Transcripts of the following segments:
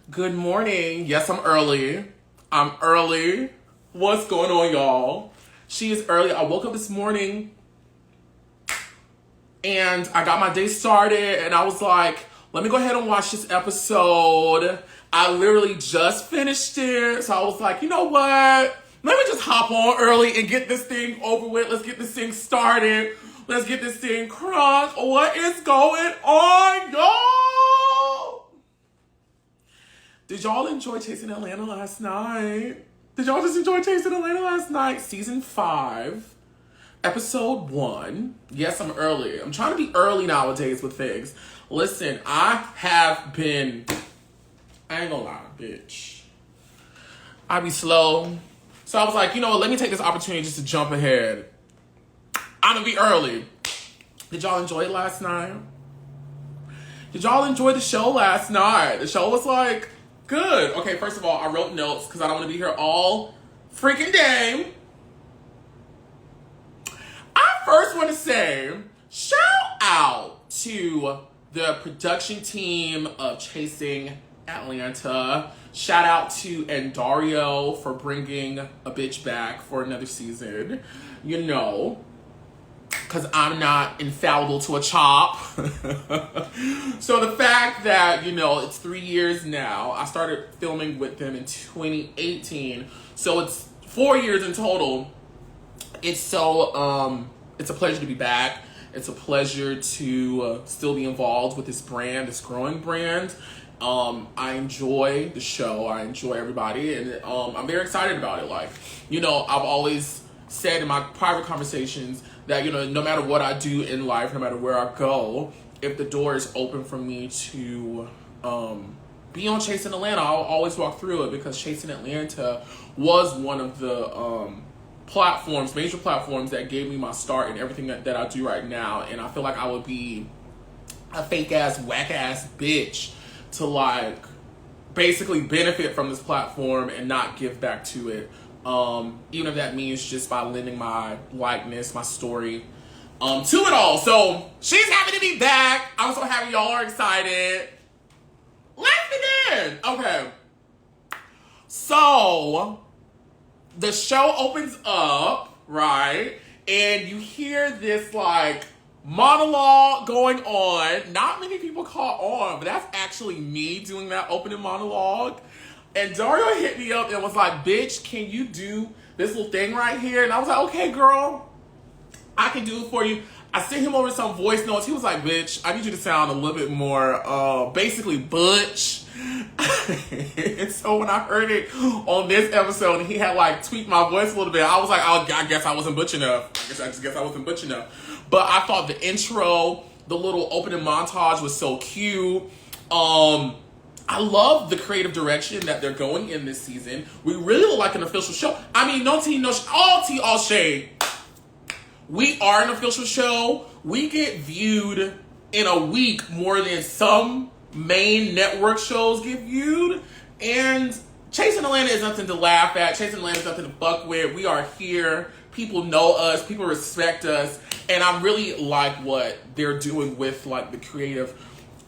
Good morning. Yes, I'm early. What's going on, y'all? She is early. I woke up this morning and I got my day started and I was like, let me go ahead and watch this episode. I literally just finished it. So I was like, you know what? Let me just hop on early and get this thing over with. Let's get this thing started. Let's get this thing crunk. What is going on, y'all? Did y'all enjoy Chasing Atlanta last night? Did y'all just enjoy Chasing Atlanta last night? Season 5, episode 1. Yes, I'm early. I'm trying to be early nowadays with things. Listen, I ain't gonna lie, bitch. I be slow. So I was like, you know what, let me take this opportunity just to jump ahead. I'm gonna be early. Did y'all enjoy it last night? Did y'all enjoy the show last night? The show was like, good. Okay, first of all, I wrote notes because I don't want to be here all freaking day. I first want to say, shout out to the production team of Chasing Atlanta. Shout out to Dario for bringing a bitch back for another season. You know, because I'm not infallible to a chop. So the fact that, you know, it's 3 years now. I started filming with them in 2018. So it's 4 years in total. It's so, it's a pleasure to be back. It's a pleasure to still be involved with this brand, this growing brand. I enjoy the show. I enjoy everybody. And I'm very excited about it. Like, you know, I've always said in my private conversations that, you know, no matter what I do in life, no matter where I go, if the door is open for me to be on Chasing Atlanta, I'll always walk through it, because Chasing Atlanta was one of the major platforms that gave me my start in everything that I do right now. And I feel like I would be a fake ass, whack ass bitch to like basically benefit from this platform and not give back to it. Even if that means just by lending my likeness, my story, to it all. So she's happy to be back. I'm so happy y'all are excited. Let's begin. Okay. So the show opens up, right? And you hear this like monologue going on. Not many people caught on, but that's actually me doing that opening monologue. And Dario hit me up and was like, bitch, can you do this little thing right here? And I was like, okay, girl, I can do it for you. I sent him over some voice notes. He was like, bitch, I need you to sound a little bit more, basically butch. And so when I heard it on this episode, and he had like tweaked my voice a little bit, I was like, oh, I guess I wasn't butch enough. I guess I wasn't butch enough. But I thought the intro, the little opening montage was so cute. I love the creative direction that they're going in this season. We really look like an official show. I mean, no tea, no all tea, all shade. We are an official show. We get viewed in a week more than some main network shows get viewed. And Chasing Atlanta is nothing to laugh at. Chasing Atlanta is nothing to fuck with. We are here. People know us. People respect us. And I really like what they're doing with like the creative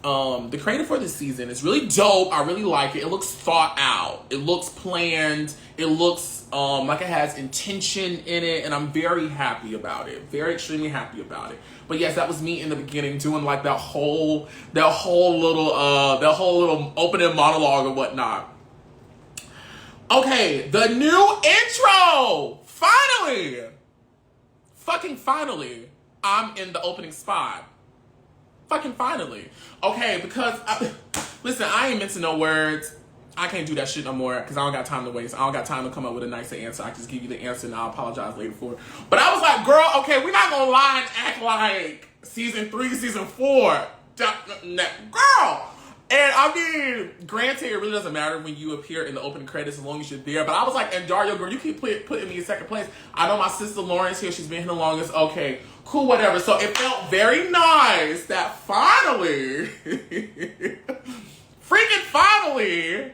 for this season. It's really dope. I really like it. It looks thought out. It looks planned. It looks like it has intention in it, and I'm very happy about it. Very extremely happy about it. But yes, that was me in the beginning doing like that whole little opening monologue and whatnot. Okay, the new intro. Finally. Fucking finally. I'm in the opening spot. Fucking finally. Okay, because, listen, I ain't meant to know words. I can't do that shit no more because I don't got time to waste. I don't got time to come up with a nicer answer. I just give you the answer and I'll apologize later for it. But I was like, girl, okay, we're not gonna lie and act like season 3, season 4. Girl! And I mean, granted, it really doesn't matter when you appear in the opening credits as long as you're there. But I was like, and Dario, girl, you keep putting me in second place. I know my sister Lauren's here. She's been here the longest. Okay, cool, whatever. So it felt very nice that finally, freaking finally,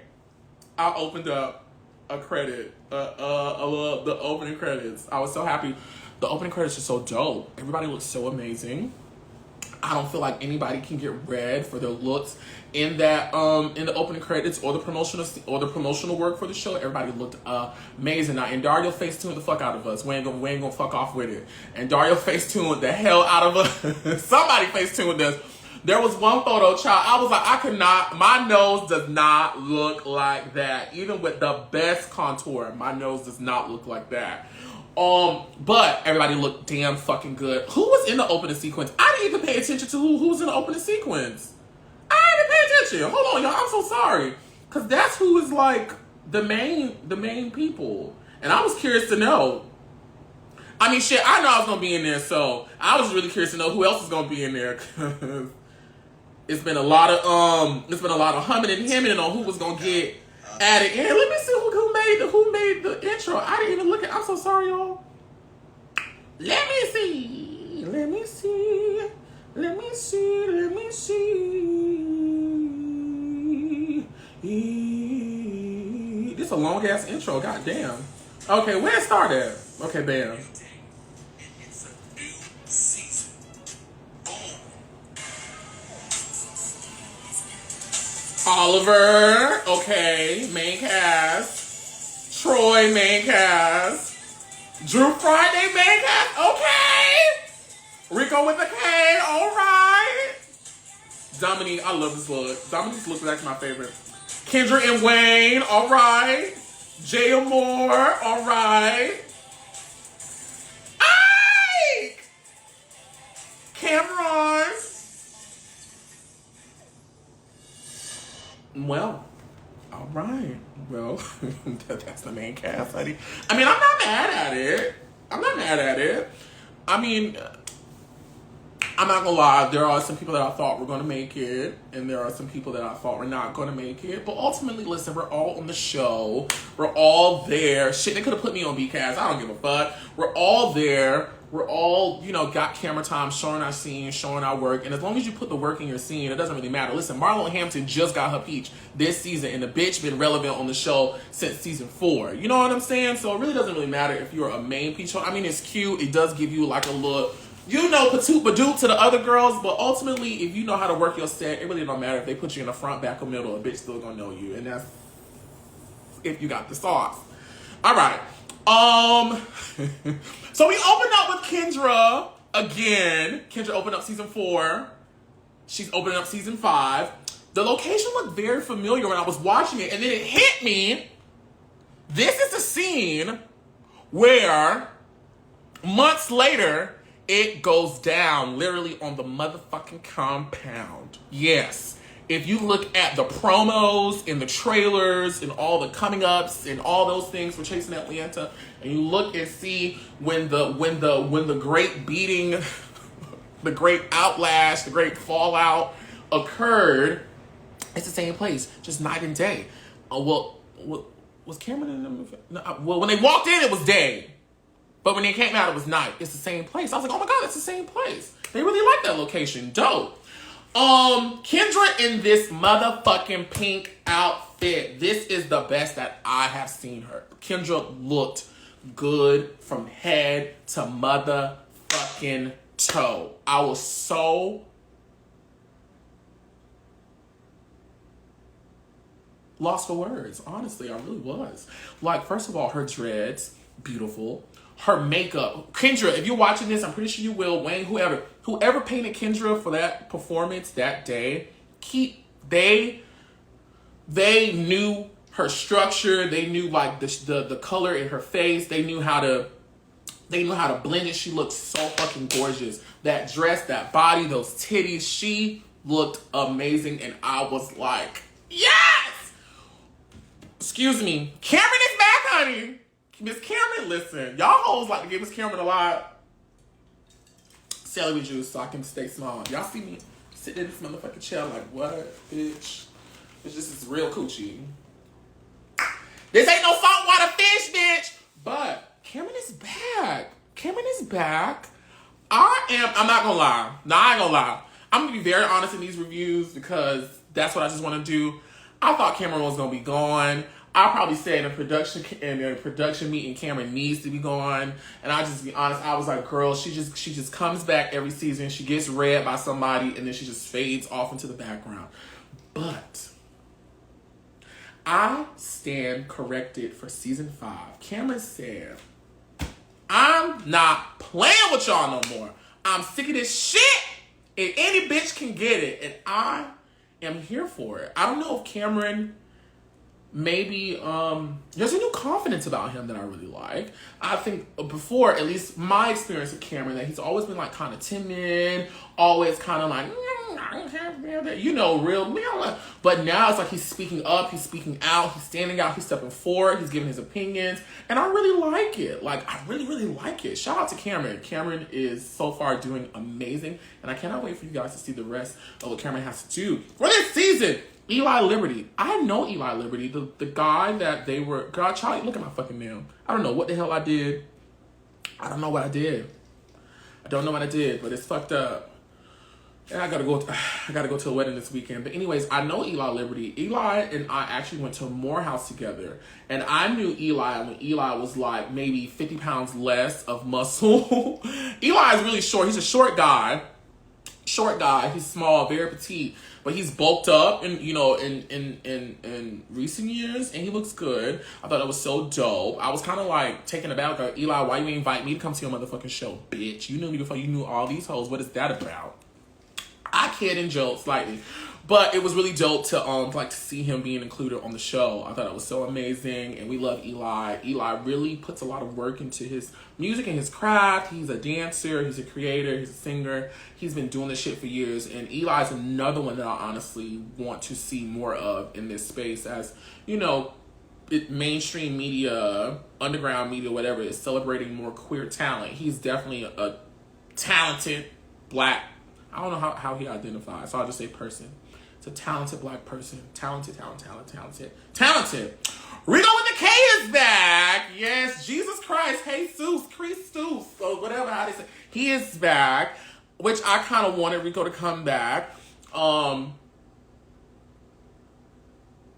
I opened up a credit, the opening credits. I was so happy. The opening credits are so dope. Everybody looks so amazing. I don't feel like anybody can get red for their looks in that in the opening credits or the promotional work for the show. Everybody looked amazing. Now, and Dario Facetuned the fuck out of us. We ain't gonna fuck off with it. And Dario Facetuned the hell out of us. Somebody Facetuned us. There was one photo, child. I was like, I could not. My nose does not look like that. Even with the best contour, my nose does not look like that. But everybody looked damn fucking good. Who was in the opening sequence? I didn't even pay attention to who was in the opening sequence. I didn't pay attention. Hold on, y'all. I'm so sorry. Cause that's who is like the main people. And I was curious to know. I mean, shit, I know I was gonna be in there, so I was really curious to know who else is gonna be in there. Cause it's been a lot of humming and hemming on who was gonna get added in. Let me see who made the intro. I didn't even look at. I'm so sorry, y'all. Let me see. This a long ass intro. God damn. Okay, where it start at? Okay, bam. Oliver, okay, main cast. Troy, main cast. Drew Friday, main cast, okay. Rico with a K, all right. Dominique, I love this look. Dominique's look is actually my favorite. Kendra and Wayne, all right. Jae Amour, all right. Ike! Camron. Well, all right. Well, that's the main cast, honey. I mean, I'm not mad at it. I mean, I'm not gonna lie. There are some people that I thought were gonna make it, and there are some people that I thought were not gonna make it. But ultimately, listen, we're all on the show. We're all there. Shit, they could have put me on B-Cast. I don't give a fuck. We're all there. We're all, got camera time, showing our scene, showing our work. And as long as you put the work in your scene, it doesn't really matter. Listen, Marlo Hampton just got her peach this season, and the bitch been relevant on the show since season 4. You know what I'm saying? So it really doesn't really matter if you're a main peach. I mean, it's cute. It does give you like a look, patoot badoot to the other girls. But ultimately, if you know how to work your set, it really don't matter if they put you in the front, back, or middle. A bitch still gonna know you. And that's if you got the sauce. All right. So we opened up with Kendra again. Kendra opened up season 4. She's opening up season 5. The location looked very familiar when I was watching it, and then it hit me. This is the scene where months later it goes down, literally on the motherfucking compound. Yes. If you look at the promos and the trailers and all the coming ups and all those things for Chasing Atlanta, and you look and see when the great beating, the great outlash, the great fallout occurred, it's the same place, just night and day. Was Camron in them? No, well, when they walked in, it was day. But when they came out, it was night. It's the same place. I was like, oh my God, it's the same place. They really like that location. Dope. Kendra in this motherfucking pink outfit. This is the best that I have seen her. Kendra looked good from head to motherfucking toe. I was so lost for words. Honestly, I really was. Like, first of all, her dreads, beautiful. Her makeup. Kendra, if you're watching this, I'm pretty sure you will. Wayne, whoever painted Kendra for that performance that day, they knew her structure. They knew like the color in her face. They knew how to blend it. She looked so fucking gorgeous. That dress, that body, those titties. She looked amazing, and I was like, yes! Excuse me. Camron is back, honey. Miss Camron, listen. Y'all hoes like to give Miss Camron a lot celery juice so I can stay small. Y'all see me sitting in this motherfucking chair like, what, bitch? This is real coochie. This ain't no saltwater fish, bitch. But Camron is back. Camron is back. I'm not gonna lie. No, I ain't gonna lie. I'm gonna be very honest in these reviews because that's what I just want to do. I thought Camron was gonna be gone. I'll probably say in a production meeting, Camron needs to be gone. And I'll just be honest, I was like, girl, she just comes back every season. She gets read by somebody, and then she just fades off into the background. But I stand corrected for season 5. Camron said, I'm not playing with y'all no more. I'm sick of this shit, and any bitch can get it, and I am here for it. I don't know if Camron, maybe there's a new confidence about him that I really like. I think before, at least my experience with Camron, that he's always been like kind of timid, always kind of like, you know, real. But now it's like he's speaking up, he's speaking out, he's standing out, he's stepping forward, he's giving his opinions, and I really like it. Like, I really, really like it. Shout out to Camron. Camron is so far doing amazing, and I cannot wait for you guys to see the rest of what Camron has to do for this season. Eli Liberty. I know Eli Liberty, the guy that they were. God, Charlie, look at my fucking nail. I don't know what the hell I did. I don't know what I did. I don't know what I did, but it's fucked up. And I gotta go to a wedding this weekend. But anyways, I know Eli Liberty. Eli and I actually went to Morehouse together. And I knew Eli when Eli was like maybe 50 pounds less of muscle. Eli is really short. He's a short guy. He's small, very petite. But he's bulked up in recent years, and he looks good. I thought that was so dope. I was kind of like taken aback. Like, Eli, why you ain't invite me to come to your motherfucking show, bitch? You knew me before you knew all these hoes. What is that about? I kid and joke slightly, but it was really dope to see him being included on the show. I thought it was so amazing, and we love Eli. Eli really puts a lot of work into his music and his craft. He's a dancer, he's a creator, he's a singer. He's been doing this shit for years, and Eli's another one that I honestly want to see more of in this space. As you know, mainstream media, underground media, whatever, is celebrating more queer talent. He's definitely a talented black. I don't know how he identifies, so I'll just say person. It's a talented black person. Talented. Rico with the K is back. Yes, Jesus Christ, Jesus, Christus, or whatever how they say. He is back, which I kind of wanted Rico to come back.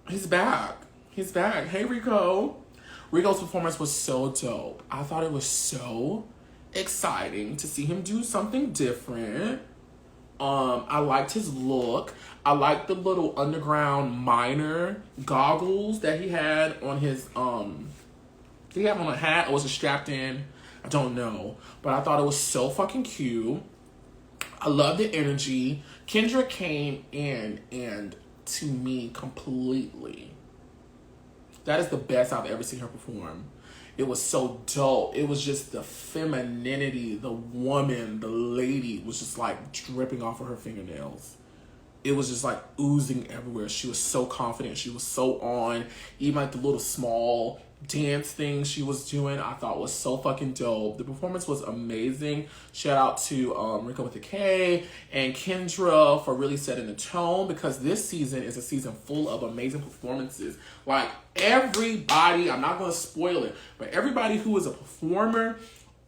He's back. Hey, Rico. Rico's performance was so dope. I thought it was so exciting to see him do something different. I liked his look. I liked the little underground miner goggles that he had on his, did he have on a hat or was it strapped in? I don't know. But I thought it was so fucking cute. I love the energy. Kendra came in and to me completely. That is the best I've ever seen her perform. It was so dope. It was just the femininity, the woman, the lady was just like dripping off of her fingernails. It was just like oozing everywhere. She was so confident. She was so on. Even like the little small dance things she was doing, I thought was so fucking dope. The performance was amazing. Shout out to Riko with the K and Kendra for really setting the tone, because this season is a season full of amazing performances. Like everybody, I'm not going to spoil it, but everybody who is a performer,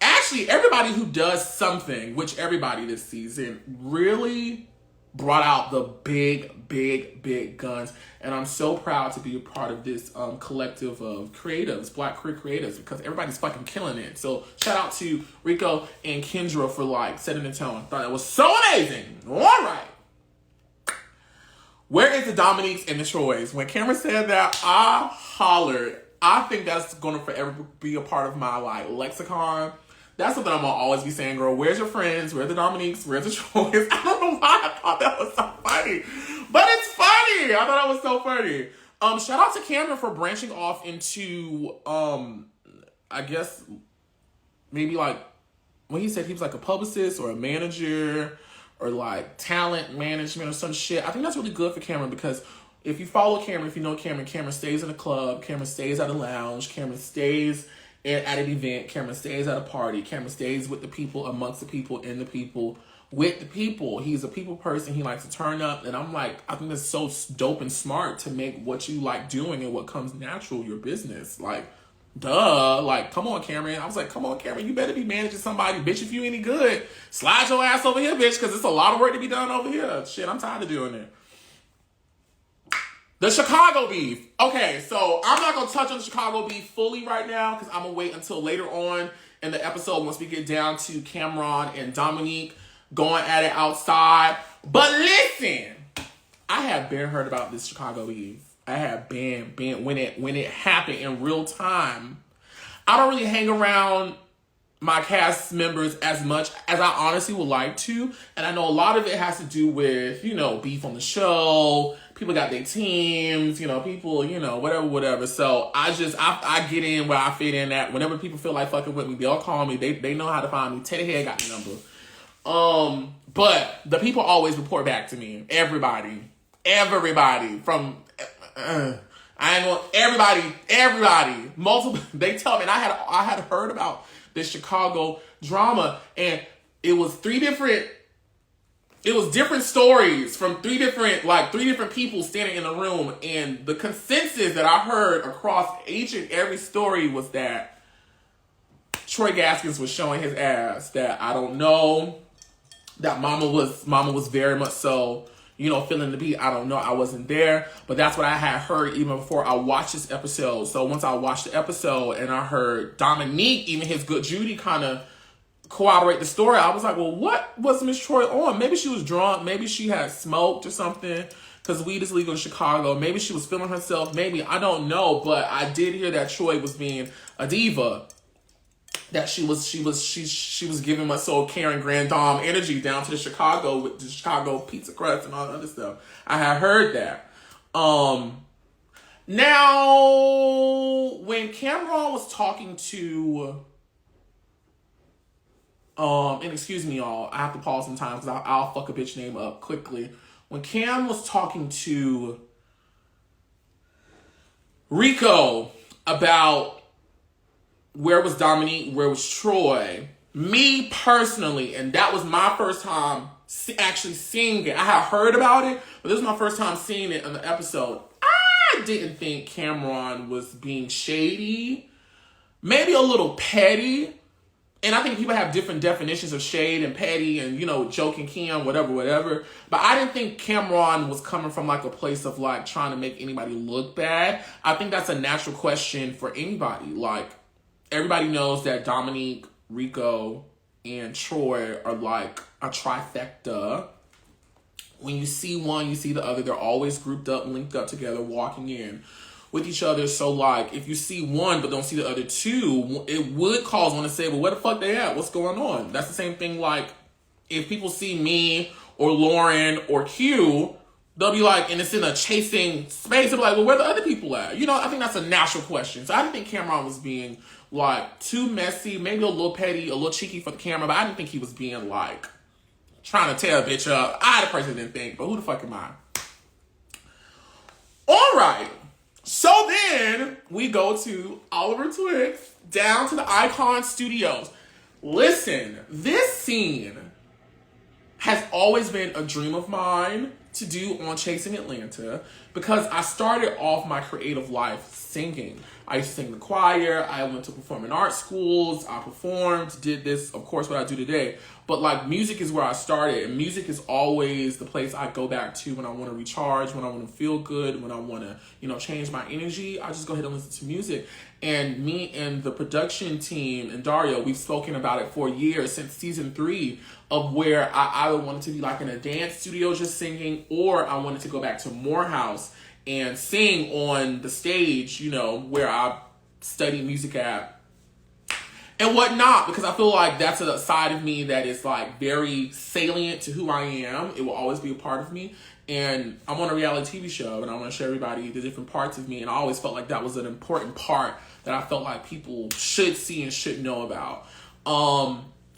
actually everybody who does something, which everybody this season really brought out the big guns. And I'm so proud to be a part of this collective of creatives, black queer creatives, because everybody's fucking killing it. So shout out to Rico and Kendra for like setting the tone. I thought it was so amazing. All right. Where is the Dominiques and the Troys? When Camron said that, I hollered. I think that's going to forever be a part of my like lexicon. That's something I'm going to always be saying, girl. Where's your friends? Where's the Dominiques? Where's the Troys? I don't know why I thought that was so funny. But it's funny. I thought that was so funny. Shout out to Camron for branching off into, I guess, maybe like, when he said he was like a publicist or a manager or like talent management or some shit. I think that's really good for Camron, because if you follow Camron, if you know Camron, Camron stays in a club, Camron stays at a lounge, Camron stays at an event, Camron stays at a party, Camron stays with the people, amongst the people, in the people, with the people. He's a people person. He likes to turn up. And I'm like, I think that's so dope and smart to make what you like doing and what comes natural your business. Like, duh. Like, come on, Camron. I was like, come on, Camron. You better be managing somebody. Bitch, if you any good, slide your ass over here, bitch, because it's a lot of work to be done over here. Shit, I'm tired of doing it. The Chicago beef. Okay, so I'm not going to touch on the Chicago beef fully right now because I'm going to wait until later on in the episode once we get down to Camron and Dominique going at it outside. But listen, I have been heard about this Chicago beef. I have been when it happened in real time. I don't really hang around my cast members as much as I honestly would like to. And I know a lot of it has to do with, beef on the show. People got their teams, people, whatever. So I get in where I fit in at. Whenever people feel like fucking with me, they'll call me. They know how to find me. Teddy Head got the number. But the people always report back to me. Everybody from, everybody, multiple, they tell me, and I had heard about this Chicago drama, and it was different stories from three different people standing in the room, and the consensus that I heard across each and every story was that Troy Gaskins was showing his ass. That I don't know, that Mama was very much so, feeling the beat. I don't know. I wasn't there, but that's what I had heard even before I watched this episode. So once I watched the episode and I heard Dominique, even his good Judy, kind of corroborate the story, I was like, well, what was Miss Troy on? Maybe she was drunk. Maybe she had smoked or something, because weed is legal in Chicago. Maybe she was feeling herself. Maybe, I don't know. But I did hear that Troy was being a diva. That she was giving my soul Karen Grand Dame energy down to the Chicago with the Chicago pizza crust and all the other stuff. I had heard that. Now when Camron was talking to and excuse me y'all, I have to pause sometimes because I'll fuck a bitch name up quickly. When Cam was talking to Rico about where was Dominique, where was Troy, me personally, and that was my first time actually seeing it. I had heard about it, but this was my first time seeing it in the episode. I didn't think Camron was being shady, maybe a little petty. And I think people have different definitions of shade and petty and, joking Cam, whatever. But I didn't think Camron was coming from like a place of like trying to make anybody look bad. I think that's a natural question for anybody. Like, everybody knows that Dominique, Rico, and Troy are like a trifecta. When you see one, you see the other. They're always grouped up, linked up together, walking in with each other. So like, if you see one but don't see the other two, it would cause one to say, well, where the fuck they at? What's going on? That's the same thing like if people see me or Lauren or Q, they'll be like, and it's in a chasing space, they'll be like, well, where the other people at? I think that's a natural question. So I didn't think Camron was being like too messy, maybe a little petty, a little cheeky for the camera, but I didn't think he was being like trying to tear a bitch up. I personally didn't think, but who the fuck am I? All right. So then we go to Oliver Twixt down to the Icon Studios. Listen, this scene has always been a dream of mine to do on Chasing Atlanta because I started off my creative life singing. I used to sing in the choir. I went to performing arts schools. I performed, did this, of course, what I do today. But like music is where I started, and music is always the place I go back to when I want to recharge, when I want to feel good, when I want to, change my energy. I just go ahead and listen to music. And me and the production team and Dario, we've spoken about it for years, since season 3, of where I either wanted to be like in a dance studio just singing, or I wanted to go back to Morehouse and sing on the stage, where I studied music at and whatnot, because I feel like that's a side of me that is like very salient to who I am. It will always be a part of me. And I'm on a reality TV show and I want to show everybody the different parts of me. And I always felt like that was an important part that I felt like people should see and should know about.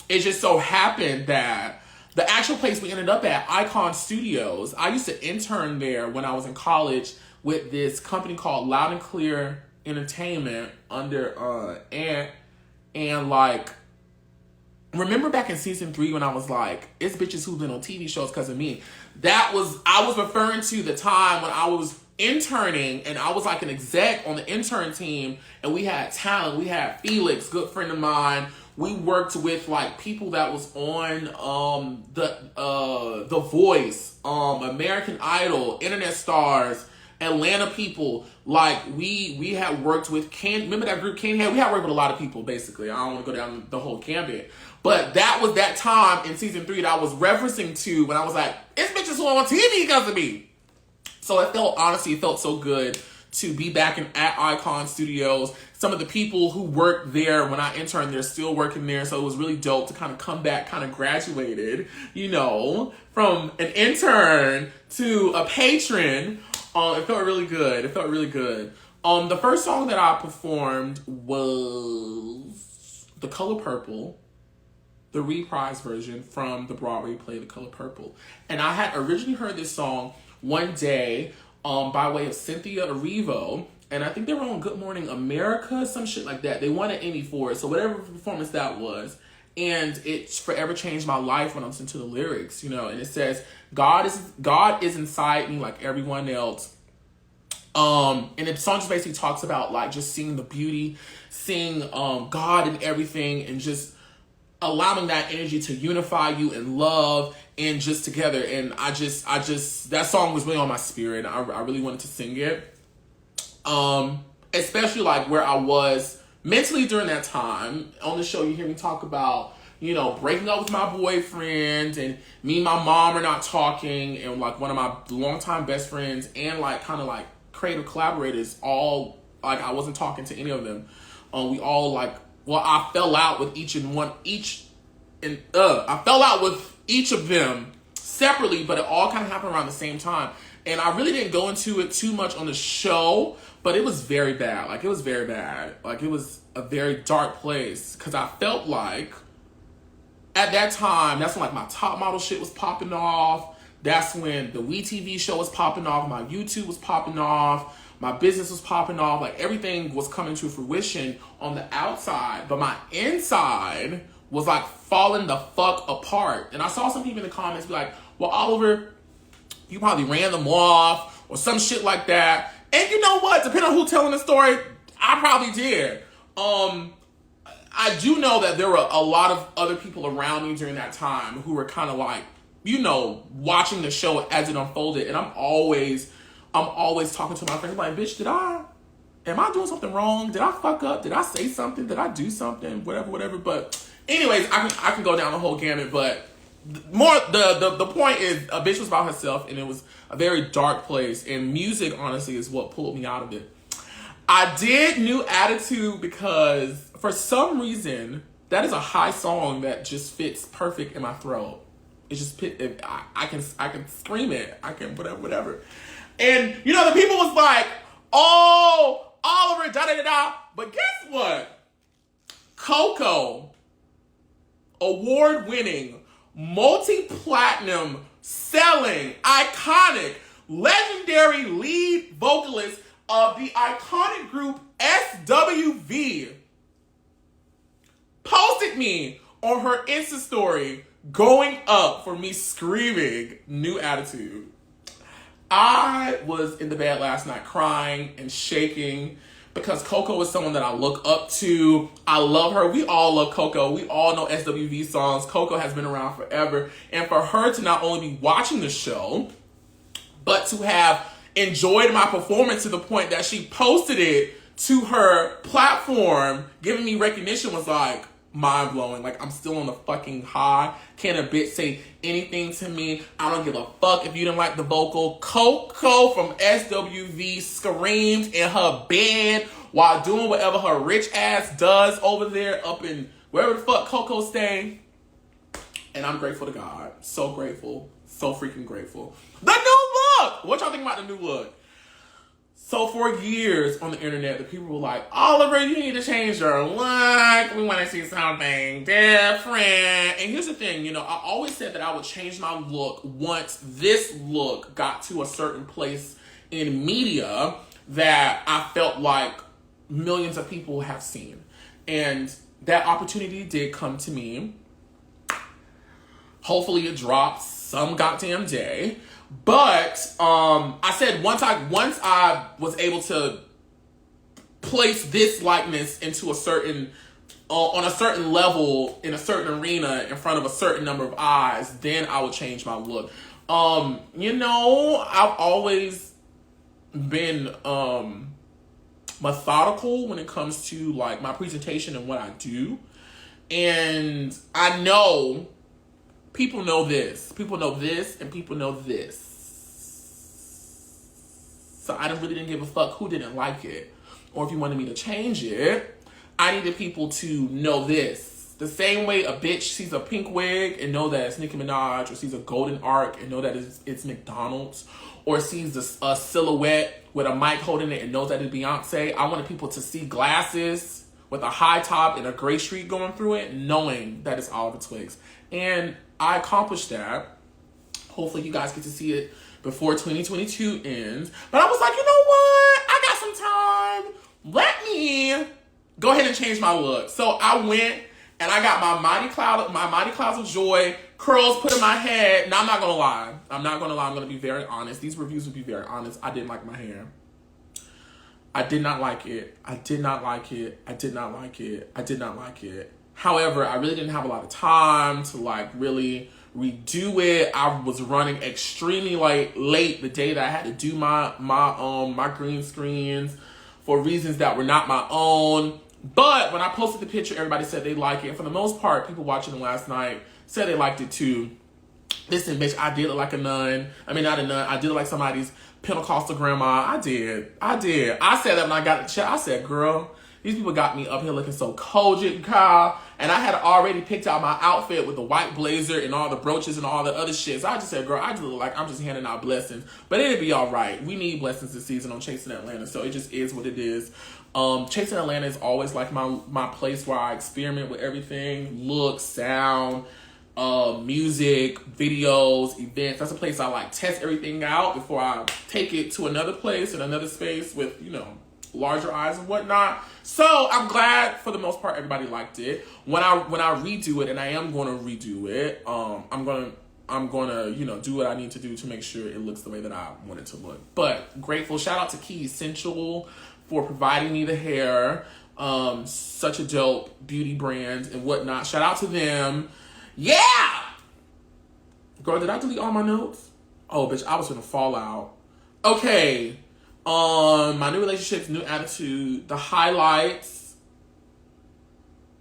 It just so happened that the actual place we ended up at, Icon Studios, I used to intern there when I was in college with this company called Loud and Clear Entertainment under and like, remember back in season 3 when I was like, it's bitches who've been on TV shows because of me. I was referring to the time when I was interning and I was like an exec on the intern team, and we had talent. We had Felix, good friend of mine. We worked with like people that was on The Voice, American Idol, Internet Stars, Atlanta people. Like, we had worked with remember that group Ken had? We had worked with a lot of people, basically. I don't want to go down the whole gambit. But that was that time in season 3 that I was referencing to when I was like, it's bitches who are on TV because of me. So it felt so good to be back at Icon Studios. Some of the people who worked there when I interned, they're still working there. So it was really dope to kind of come back, kind of graduated, from an intern to a patron. It felt really good. The first song that I performed was The Color Purple, the reprise version from the Broadway play The Color Purple. And I had originally heard this song one day by way of Cynthia Erivo, and I think they were on Good Morning America, some shit like that. They won an Emmy for it, so whatever performance that was. And it forever changed my life when I listened to the lyrics, and it says, God is inside me like everyone else. And the song just basically talks about like just seeing the beauty, seeing God in everything, and just allowing that energy to unify you in love and just together. And I just that song was really on my spirit. I really wanted to sing it. Especially like where I was mentally during that time. On the show, you hear me talk about, breaking up with my boyfriend, and me and my mom are not talking, and like one of my longtime best friends and like kind of like creative collaborators, all like I wasn't talking to any of them. We all like, I fell out with I fell out with each of them separately, but it all kind of happened around the same time. And I really didn't go into it too much on the show, but it was very bad. Like, it was very bad. Like, it was a very dark place, because I felt like at that time, that's when like my top model shit was popping off. That's when the WeTV show was popping off. My YouTube was popping off. My business was popping off. Like, everything was coming to fruition on the outside, but my inside was like falling the fuck apart. And I saw some people in the comments be like, well, Oliver, you probably ran them off or some shit like that. And you know what? Depending on who's telling the story, I probably did. I do know that there were a lot of other people around me during that time who were kind of like, watching the show as it unfolded. And I'm always talking to my friends like, bitch, am I doing something wrong? Did I fuck up? Did I say something? Did I do something? Whatever. But anyways, I can go down the whole gamut, but the point is, a bitch was by herself, and it was a very dark place, and music, honestly, is what pulled me out of it. I did New Attitude because, for some reason, that is a high song that just fits perfect in my throat. It just I can scream it. I can whatever. And, the people was like, oh, Oliver, da-da-da-da. But guess what? Coco, award-winning, multi-platinum, selling, iconic, legendary lead vocalist of the iconic group SWV, posted me on her Insta story going up for me screaming New Attitude. I was in the bed last night crying and shaking because Coco is someone that I look up to. I love her. We all love Coco. We all know SWV songs. Coco has been around forever. And for her to not only be watching the show, but to have enjoyed my performance to the point that she posted it to her platform, giving me recognition, was like mind-blowing. Like, I'm still on the fucking high. Can't a bitch say anything to me. I don't give a fuck if you didn't like the vocal. Coco from SWV screamed in her bed while doing whatever her rich ass does over there up in wherever the fuck Coco stay. And I'm grateful to God. So grateful. So freaking grateful. The new look! What y'all think about the new look? So for years on the internet, the people were like, Oliver, you need to change your look. We want to see something different. And here's the thing, I always said that I would change my look once this look got to a certain place in media that I felt like millions of people have seen. And that opportunity did come to me. Hopefully it drops some goddamn day. But I said once I was able to place this likeness into a certain on a certain level in a certain arena in front of a certain number of eyes, then I would change my look. I've always been methodical when it comes to like my presentation and what I do. And I know people know this. People know this and people know this. So I really didn't give a fuck who didn't like it. Or if you wanted me to change it, I needed people to know this. The same way a bitch sees a pink wig and know that it's Nicki Minaj, or sees a golden arc and know that it's McDonald's, or sees a silhouette with a mic holding it and knows that it's Beyonce. I wanted people to see glasses with a high top and a gray streak going through it, knowing that it's Oliver Twixt. And I accomplished that. Hopefully you guys get to see it before 2022 ends. But I was like, you know what? I got some time. Let me go ahead and change my look. So I went and I got my mighty clouds of joy curls put in my head. Now I'm not gonna lie. I'm gonna be very honest. These reviews will be very honest. I didn't like my hair. I did not like it. I did not like it. I did not like it. I did not like it. However, I really didn't have a lot of time to like really redo it. I was running extremely late the day that I had to do my green screens for reasons that were not my own. But when I posted the picture, everybody said they like it. And for the most part, people watching it last night said they liked it too. Listen, bitch, I did look like a nun. I mean, not a nun. I did look like somebody's Pentecostal grandma. I did. I said that when I got the check. I said, girl, these people got me up here looking so cogent, Kyle. And I had already picked out my outfit with the white blazer and all the brooches and all the other shit. So I just said, girl, I just look like I'm just handing out blessings. But it'll be all right. We need blessings this season on Chasing Atlanta. So it just is what it is. Chasing Atlanta is always like my place where I experiment with everything. Look, sound, music, videos, events. That's a place I like test everything out before I take it to another place and another space with, larger eyes and whatnot. So I'm glad for the most part everybody liked it. When I redo it, and I am going to redo it, I'm gonna do what I need to do to make sure it looks the way that I want it to look. But grateful, shout out to Key Essential for providing me the hair. Such a dope beauty brand and whatnot. Shout out to them. Yeah! Girl, did I delete all my notes? Oh, bitch, I was gonna fall out. Okay. My new relationships, new attitude, the highlights,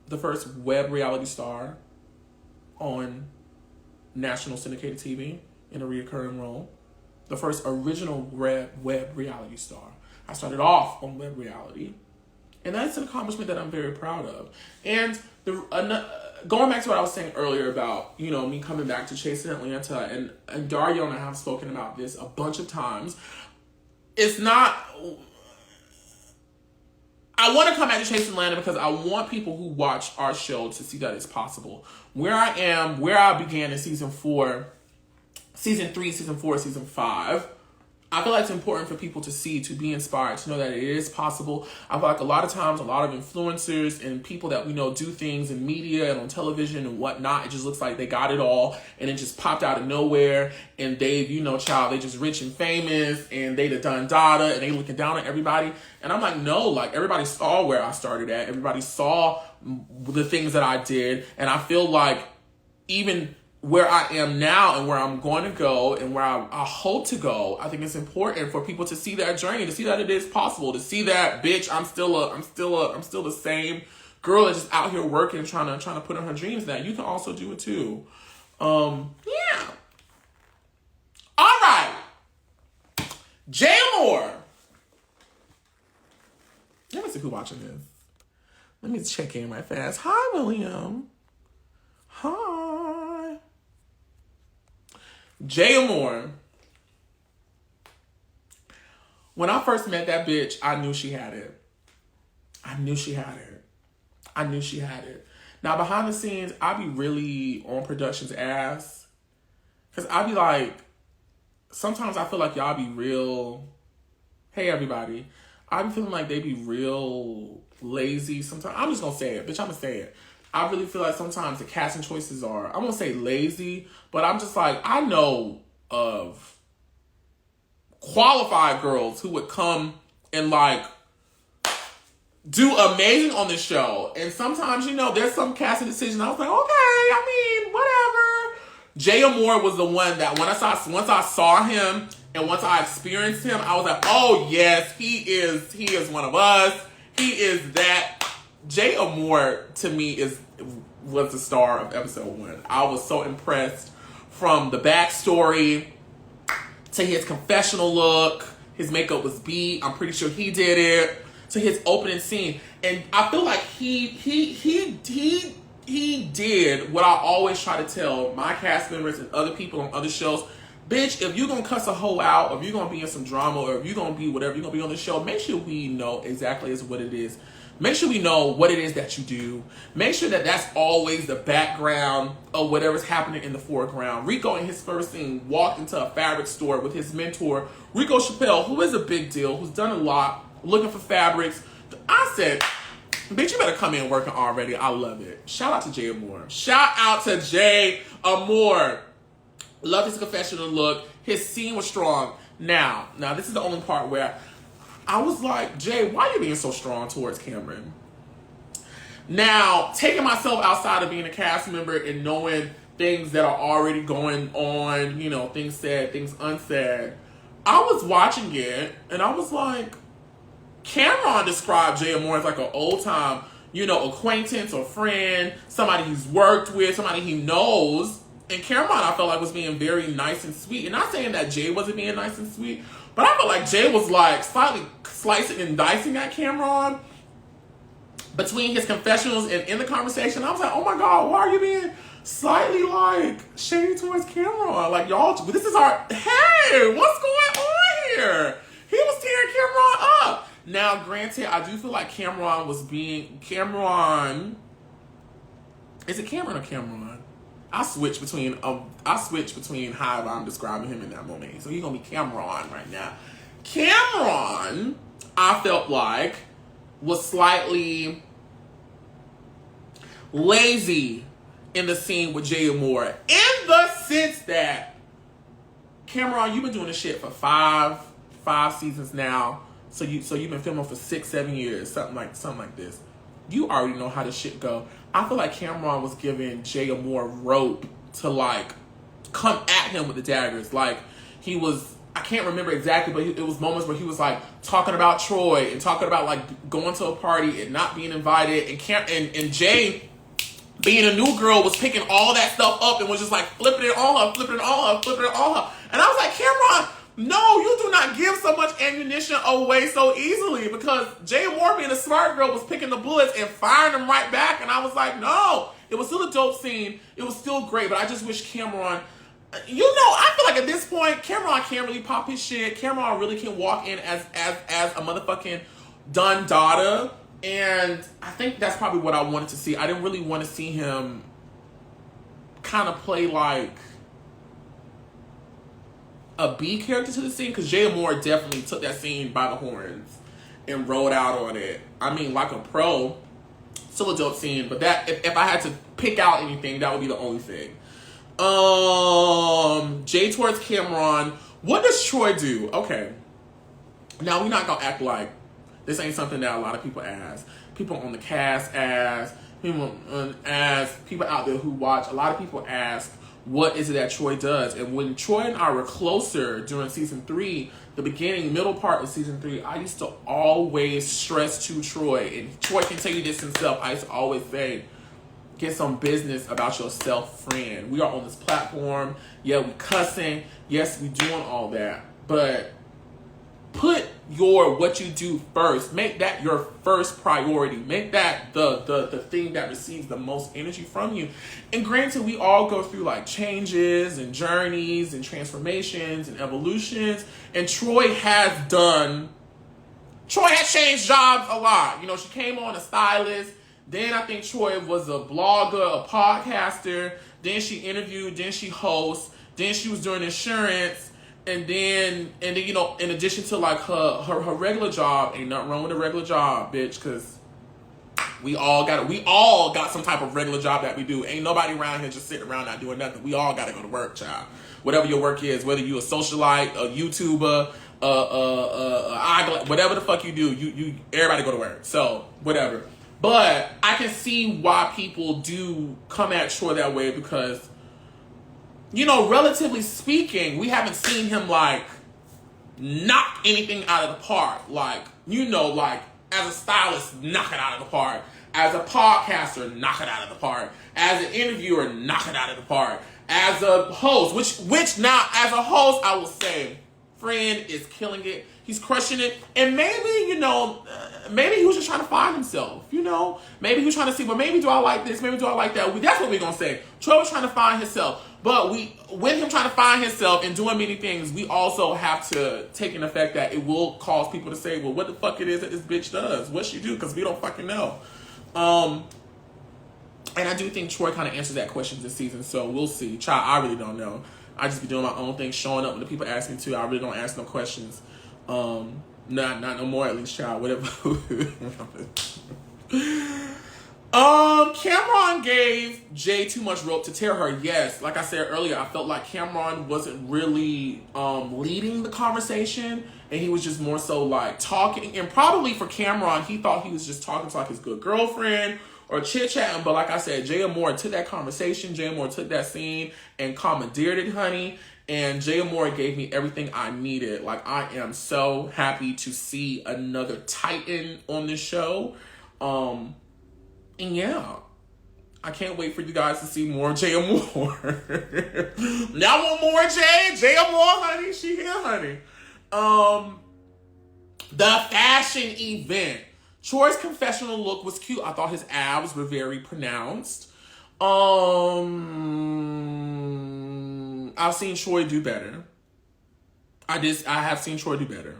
the first web reality star on national syndicated TV in a reoccurring role, the first original web reality star. I started off on web reality, and that's an accomplishment that I'm very proud of. And going back to what I was saying earlier about, me coming back to Chasing Atlanta, and Dario and I have spoken about this a bunch of times. It's not... I want to come back to Chasing Atlanta because I want people who watch our show to see that it's possible. Where I am, where I began in season 4, season 3, season 4, season 5, I feel like it's important for people to see, to be inspired, to know that it is possible. I feel like a lot of times, a lot of influencers and people that we know do things in media and on television and whatnot, it just looks like they got it all and it just popped out of nowhere and they, they just rich and famous and they the done data and they looking down at everybody. And I'm like, no, like everybody saw where I started at. Everybody saw the things that I did. And I feel like even where I am now and where I'm going to go and where I hope to go, I think it's important for people to see that journey, to see that it is possible, to see that, bitch, I'm still the same girl that's just out here working, trying to put on her dreams. That you can also do it too. Yeah. All right. Jae Amour. Let me see who's watching this. Let me check in right fast. Hi, William. Hi. Jae Amour. When I first met that bitch, I knew she had it. I knew she had it. Now, behind the scenes, I be really on production's ass. Because I be like, sometimes I feel like y'all be real, hey, everybody. I be feeling like they be real lazy sometimes. I'm just going to say it. Bitch, I'm going to say it. I really feel like sometimes the casting choices are, I won't say lazy, but I'm just like, I know of qualified girls who would come and like do amazing on this show. And sometimes, there's some casting decision. I was like, okay, I mean, whatever. Jae Amour was the one that once I saw him and once I experienced him, I was like, oh yes, he is one of us. He is that. Jae Amour to me was the star of episode 1. I was so impressed from the backstory to his confessional look. His makeup was beat. I'm pretty sure he did it. To his opening scene, and I feel like he did what I always try to tell my cast members and other people on other shows. Bitch, if you're gonna cuss a hoe out, or if you're gonna be in some drama, or if you're gonna be whatever you're gonna be on the show, make sure we know exactly what it is. Make sure we know what it is that you do. Make sure that that's always the background of whatever's happening in the foreground. Rico in his first scene walked into a fabric store with his mentor, Rico Chappelle, who is a big deal, who's done a lot, looking for fabrics. I said, bitch, you better come in working already. I love it. Shout out to Jae Amour. Shout out to Jae Amour. Love his confessional look. His scene was strong. Now, this is the only part where I was like, Jay, why are you being so strong towards Camron? Now, taking myself outside of being a cast member and knowing things that are already going on, things said, things unsaid, I was watching it and I was like, Camron described Jae Amour as like an old time, acquaintance or friend, somebody he's worked with, somebody he knows. And Camron, I felt like, was being very nice and sweet. And not saying that Jay wasn't being nice and sweet, but I felt like Jay was like slightly slicing and dicing at Camron between his confessionals and in the conversation. I was like, oh my God, why are you being slightly like shady towards Camron? Like, y'all, this is hey, what's going on here? He was tearing Camron up. Now, granted, I do feel like Camron is it Camron or Camron? I switch between however I'm describing him in that moment. So he's gonna be Camron right now. Camron, I felt like, was slightly lazy in the scene with Jae Amour, in the sense that Camron, you've been doing this shit for five seasons now. So you've been filming for 6-7 years, something like this. You already know how this shit go. I feel like Camron was giving Jae Amour rope to like come at him with the daggers. Like he was, I can't remember exactly, but it was moments where he was like talking about Troy and talking about like going to a party and not being invited, and Jay, being a new girl, was picking all that stuff up and was just like flipping it on her. And I was like, Camron, no, you do not give so much ammunition away so easily, because Jae Amour, being a smart girl, was picking the bullets and firing them right back. And I was like, no, it was still a dope scene. It was still great, but I just wish Camron, I feel like at this point, Camron can't really pop his shit. Camron really can walk in as a motherfucking done daughter. And I think that's probably what I wanted to see. I didn't really want to see him kind of play like a B character to the scene, because Jae Amour definitely took that scene by the horns and rolled out on it. I mean, like a pro. Still a dope scene, but that if I had to pick out anything, that would be the only thing. Jay towards Camron. What does Troy do? Okay. Now, we're not gonna act like this ain't something that a lot of people ask. People on the cast ask. People out there who watch. A lot of people ask, what is it that Troy does? And when Troy and I were closer during season 3, the beginning, middle part of season 3, I used to always stress to Troy, and Troy can tell you this himself, I used to always say, get some business about yourself, friend. We are on this platform. Yeah, we cussing. Yes, we doing all that. But put what you do first. Make that your first priority. Make that the thing that receives the most energy from you. And granted, we all go through like changes and journeys and transformations and evolutions. And Troy has changed jobs a lot. She came on a stylist. Then I think Troy was a blogger, a podcaster. Then she interviewed. Then she hosts. Then she was doing insurance. And then in addition to like her regular job, ain't nothing wrong with a regular job, bitch, because we all got some type of regular job that we do. Ain't nobody around here just sitting around not doing nothing. We all got to go to work, child. Whatever your work is, whether you a socialite, a YouTuber, whatever the fuck you do, you everybody go to work. So whatever. But I can see why people do come at Troy that way, because you know, relatively speaking, we haven't seen him like knock anything out of the park. Like, you know, like as a stylist, knock it out of the park. As a podcaster, knock it out of the park. As an interviewer, knock it out of the park. As a host, which now as a host, I will say, Friend is killing it. He's crushing it. And maybe, you know, maybe he was just trying to find himself, you know? Maybe he was trying to see, well, maybe do I like this? Maybe do I like that? That's what we're going to say. Troy was trying to find himself. But with him trying to find himself and doing many things, we also have to take in effect that it will cause people to say, well, what the fuck it is that this bitch does? What she do? Because we don't fucking know. And I do think Troy kind of answers that question this season, so we'll see. Child, I really don't know. I just be doing my own thing, showing up when the people ask me to. I really don't ask no questions. Not no more, at least, child. Whatever. Camron gave Jae too much rope to tear her. Yes, like I said earlier, I felt like Camron wasn't really leading the conversation, and he was just more so like talking. And probably for Camron, he thought he was just talking to like his good girlfriend or chit-chatting, but like I said, Jae Amour took that conversation, Jae Amour took that scene and commandeered it, honey. And Jae Amour gave me everything I needed. Like, I am so happy to see another Titan on this show. And yeah, I can't wait for you guys to see more Jae Amour. Now I want more Jae Amour, honey. She here, honey. The fashion event. Troy's confessional look was cute. I thought his abs were very pronounced. I've seen Troy do better. I have seen Troy do better.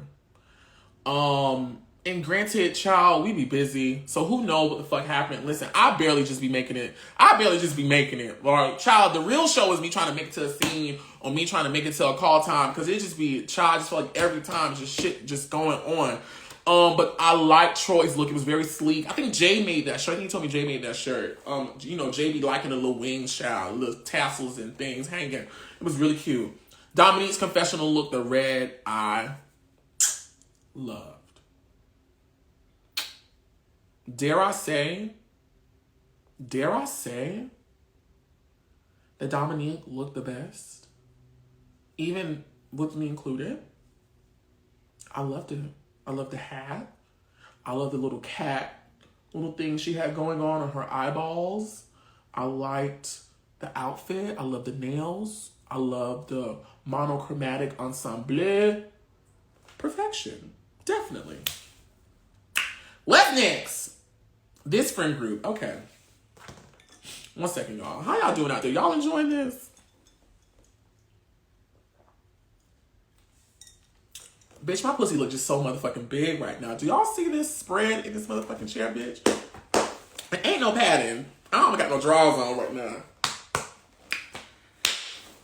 And granted, child, we be busy, so who knows what the fuck happened. Listen, I barely just be making it. Like, child, the real show is me trying to make it to a scene or me trying to make it to a call time, because it just be, child, I just feel like every time just shit just going on. But I like Troy's look. It was very sleek. I think Jay made that shirt. I think he told me Jay made that shirt. You know, Jay be liking the little wings, child, little tassels and things hanging. It was really cute. Dominique's confessional look, the red, I loved. Dare I say that Dominique looked the best? Even with me included. I loved it. I love the hat. I love the little thing she had going on her eyeballs. I liked the outfit. I love the nails. I love the monochromatic ensemble. Perfection. Definitely. What's next? This friend group. Okay. 1 second, y'all. How y'all doing out there? Y'all enjoying this? Bitch, my pussy look just so motherfucking big right now. Do y'all see this spread in this motherfucking chair, bitch? There ain't no padding. I don't got no drawers on right now.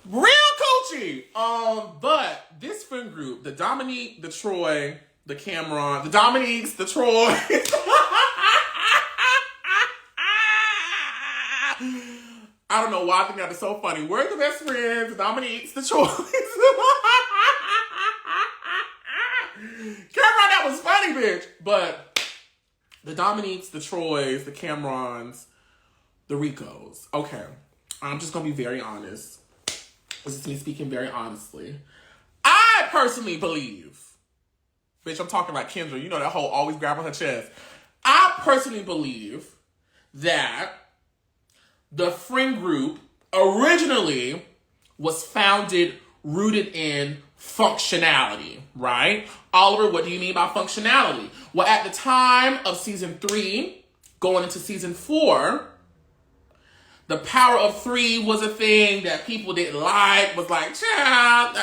Real coochie. But this friend group, the Dominique, the Troy, the Camron, the Dominiques, the Troy. I don't know why I think that is so funny. We're the best friends, the Dominiques, the Troys. Camron, that was funny, bitch. But the Dominiques, the Troys, the Camrons, the Ricos. Okay. I'm just going to be very honest. This is me speaking very honestly. I personally believe, bitch, I'm talking like Kendra. You know that whole always grabbing her chest. I personally believe that the friend group originally was rooted in functionality, right? Oliver, what do you mean by functionality? Well, at the time of season 3, going into season 4, the power of 3 was a thing that people didn't like, was like, child,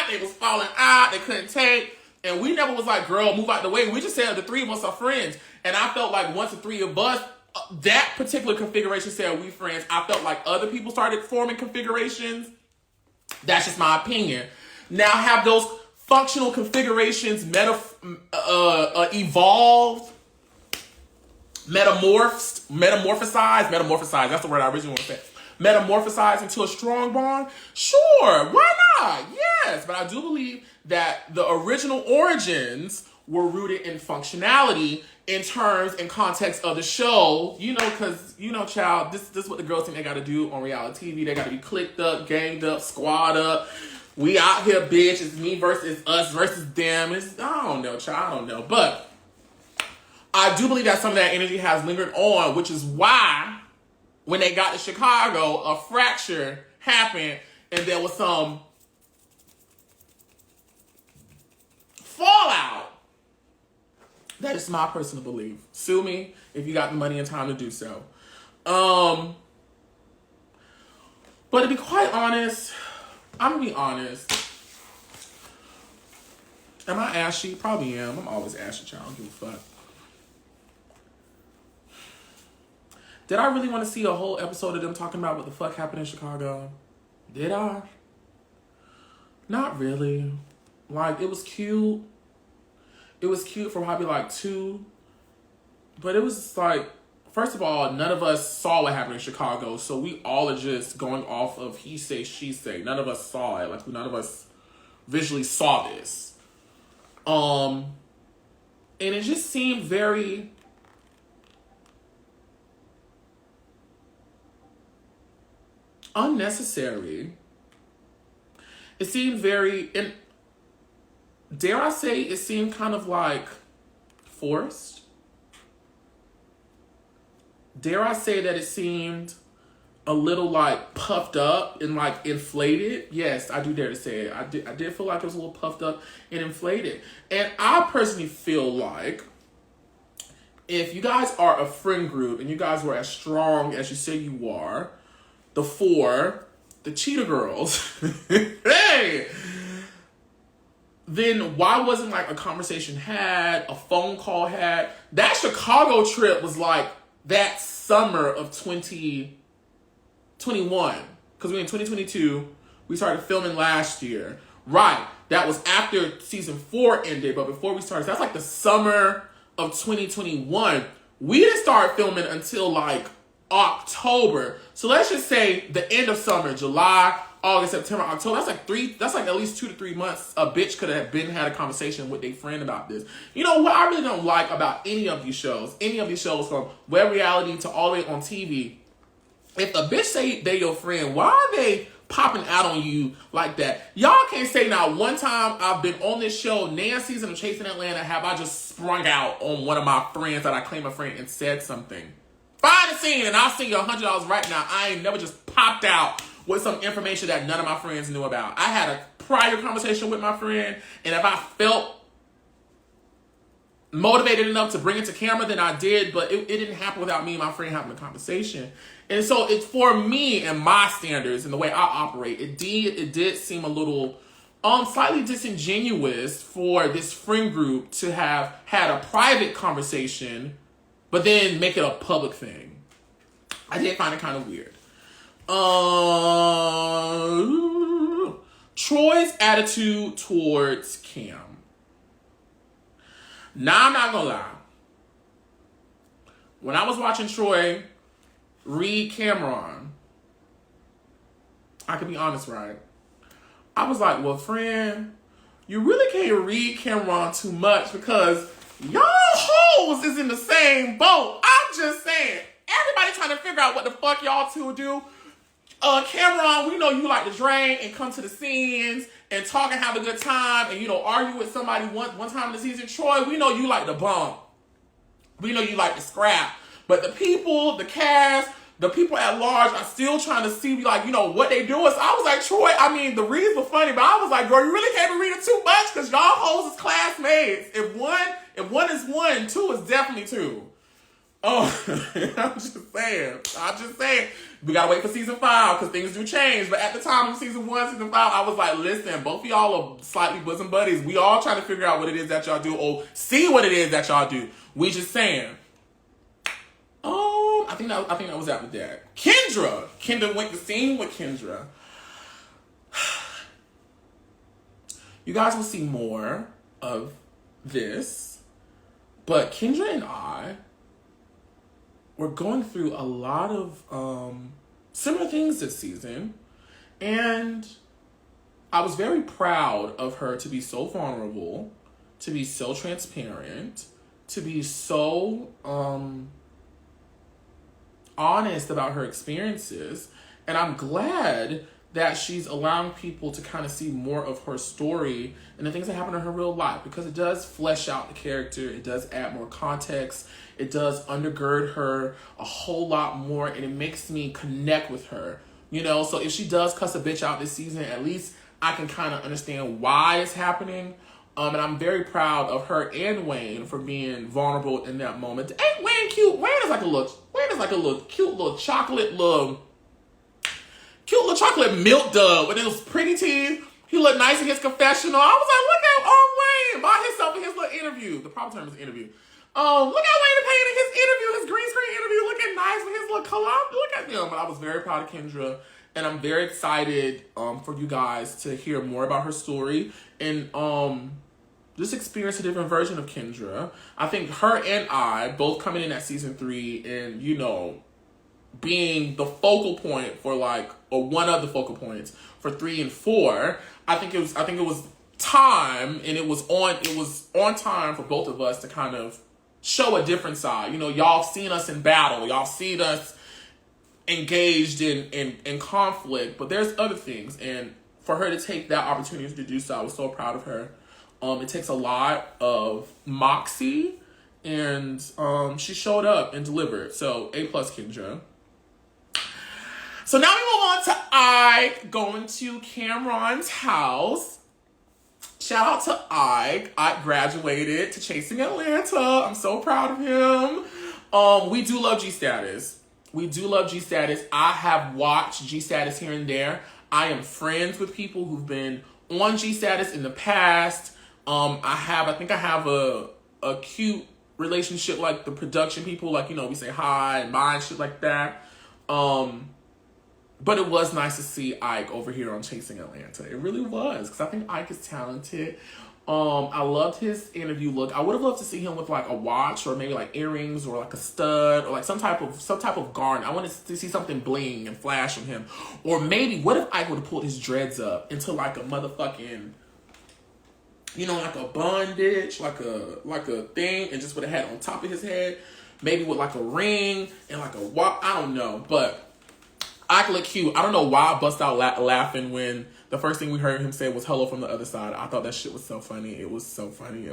they was falling out, they couldn't take, and we never was like, girl, move out the way. We just said the 3 of us are friends, and I felt like once the 3 of us, that particular configuration said we friends, I felt like other people started forming configurations. That's just my opinion. Now have those functional configurations evolved, metamorphosized, that's the word I originally want to say. Metamorphosized into a strong bond? Sure, why not? Yes, but I do believe that the original origins were rooted in functionality in terms and context of the show. You know, because, you know, child, this is what the girls think they got to do on reality TV. They got to be clicked up, ganged up, squad up. We out here, bitch. It's me versus us versus them. It's, I don't know, child. I don't know. But I do believe that some of that energy has lingered on, which is why when they got to Chicago, a fracture happened and there was some fallout. That is my personal belief. Sue me if you got the money and time to do so. But to be quite honest, I'm gonna be honest. Am I ashy? Probably am. I'm always ashy, child. I don't give a fuck. Did I really want to see a whole episode of them talking about what the fuck happened in Chicago? Did I? Not really. Like, it was cute. It was cute for probably like 2. But it was like, first of all, none of us saw what happened in Chicago. So we all are just going off of he say, she say. None of us saw it. Like, none of us visually saw this. And it just seemed very unnecessary. It seemed very, and dare I say, it seemed kind of like forced. Dare I say that it seemed a little like puffed up and like inflated? Yes, I do dare to say it. I did feel like it was a little puffed up and inflated. And I personally feel like if you guys are a friend group and you guys were as strong as you say you are, the Cheetah Girls, hey, then why wasn't like a conversation had, a phone call had? That Chicago trip was like that summer of 2021, because we're in 2022. We started filming last year. Right. That was after season 4 ended, but before we started, so that's like the summer of 2021. We didn't start filming until like October. So let's just say the end of summer, July, August, September, October. That's like at least 2 to 3 months a bitch could have had a conversation with their friend about this. You know what I really don't like about any of these shows from web reality to all the way on TV, if a bitch say they your friend, why are they popping out on you like that? Y'all can't say not one time I've been on this show, Nancy's and Chasing Atlanta, have I just sprung out on one of my friends that I claim a friend and said something. Find a scene and I'll send you $100 right now. I ain't never just popped out with some information that none of my friends knew about. I had a prior conversation with my friend, and if I felt motivated enough to bring it to camera, then I did, but it didn't happen without me and my friend having a conversation. And so it's for me and my standards and the way I operate, it did seem a little slightly disingenuous for this friend group to have had a private conversation but then make it a public thing. I did find it kind of weird. Troy's attitude towards Cam. Now, I'm not gonna lie. When I was watching Troy read Camron, I can be honest, right? I was like, well, friend, you really can't read Camron too much because y'all hoes is in the same boat. I'm just saying. Everybody trying to figure out what the fuck y'all two do. Camron, we know you like to drain and come to the scenes and talk and have a good time and, you know, argue with somebody one time in the season. Troy, we know you like to bump. We know you like to scrap. But the people, the cast, the people at large are still trying to see, like, you know, what they do. So I was like, Troy, I mean, the reads were funny, but I was like, girl, you really can't be reading too much because y'all hoes is classmates. If one is one, 2 is definitely 2. Oh, I'm just saying. We gotta wait for season 5 because things do change. But at the time of season 1, season 5, I was like, listen, both of y'all are slightly bosom buddies. We all trying to figure out what it is that y'all do or see what it is that y'all do. We just saying. I think that was after that. Kendra went to scene with Kendra. You guys will see more of this. But Kendra and I were going through a lot of similar things this season. And I was very proud of her to be so vulnerable, to be so transparent, to be so honest about her experiences. And I'm glad that she's allowing people to kind of see more of her story and the things that happen in her real life, because it does flesh out the character. It does add more context. It does undergird her a whole lot more, and it makes me connect with her. You know, so if she does cuss a bitch out this season, at least I can kind of understand why it's happening. And I'm very proud of her and Wayne for being vulnerable in that moment. Ain't Wayne cute? Wayne is like a little cute little chocolate chocolate milk dub with those pretty teeth. He looked nice in his confessional. I was like, look at Wayne by himself in his little interview. The proper term is interview. Look at Wayne Payne in his interview, his green screen interview, looking nice with his little color. Look at them. But I was very proud of Kendra, and I'm very excited for you guys to hear more about her story and just experience a different version of Kendra. I think her and I both coming in at season 3 and, you know, being the focal point for or one of the focal points for 3 and 4. I think it was time, and it was on time for both of us to kind of show a different side. You know, y'all seen us in battle, y'all seen us engaged in conflict, but there's other things, and for her to take that opportunity to do so, I was so proud of her. It takes a lot of moxie, and she showed up and delivered. So A+ Kendra. So now we move on to Ike going to Camron's house. Shout out to Ike. Ike graduated to Chasing Atlanta. I'm so proud of him. We do love G-Status. I have watched G-Status here and there. I am friends with people who've been on G-Status in the past. I think I have a cute relationship, like the production people, like, you know, we say hi and bye and shit like that. But it was nice to see Ike over here on Chasing Atlanta. It really was, because I think Ike is talented. I loved his interview look. I would have loved to see him with like a watch or maybe like earrings or like a stud or like some type of garment. I wanted to see something bling and flash from him. Or maybe what if Ike would have pulled his dreads up into like a motherfucking, you know, like a bondage, like a thing, and just would have had on top of his head, maybe with like a ring and like a watch. I don't know, but Ike looked cute. I don't know why I bust out laughing when the first thing we heard him say was hello from the other side. I thought that shit was so funny. It was so funny.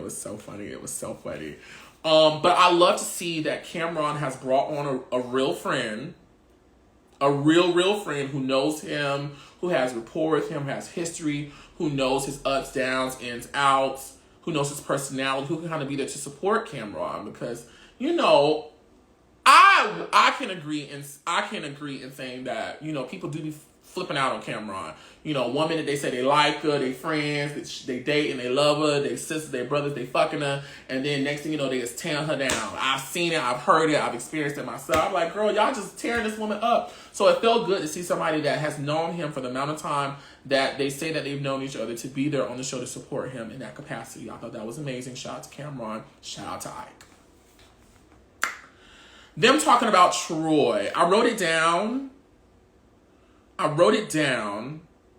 But I love to see that Camron has brought on a real friend, a real friend who knows him, who has rapport with him, has history, who knows his ups, downs, ins, outs, who knows his personality, who can kind of be there to support Camron. Because, you know, I can agree in saying that, you know, people do be flipping out on Camron. You know, one minute they say they like her, they friends, they date and they love her, they sisters, they brothers, they fucking her, and then next thing you know, they just tearing her down. I've seen it, I've heard it, I've experienced it myself. I'm like, girl, y'all just tearing this woman up. So it felt good to see somebody that has known him for the amount of time that they say that they've known each other to be there on the show to support him in that capacity. I thought that was amazing. Shout out to Camron. Shout out to Ike. Them talking about Troy. I wrote it down,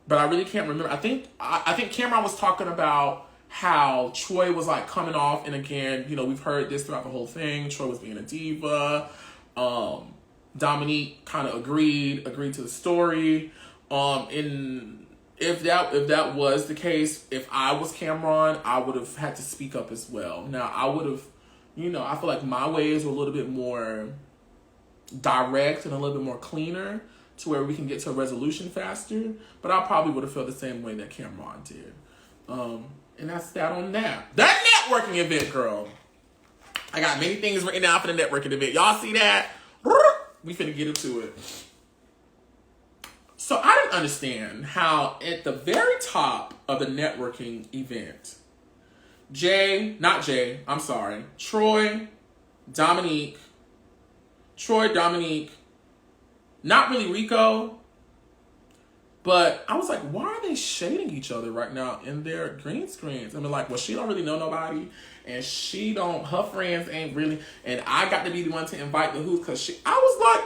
but I really can't remember. I think Camron was talking about how Troy was like coming off, and again, you know, we've heard this throughout the whole thing. Troy was being a diva. Dominique kind of agreed to the story. And if that was the case, if I was Camron, I would have had to speak up as well. Now I would have, you know, I feel like my ways were a little bit more direct and a little bit more cleaner, to where we can get to a resolution faster, but I probably would have felt the same way that Camron did. And that's that on that. That networking event, girl. I got many things written down for the networking event. Y'all see that? We finna get into it. So I didn't understand how at the very top of the networking event, Troy, Dominique, not really Rico, but I was like, why are they shading each other right now in their green screens? I mean, like, well, she don't really know nobody, and her friends ain't really, and I got to be the one to invite the who, because I was like,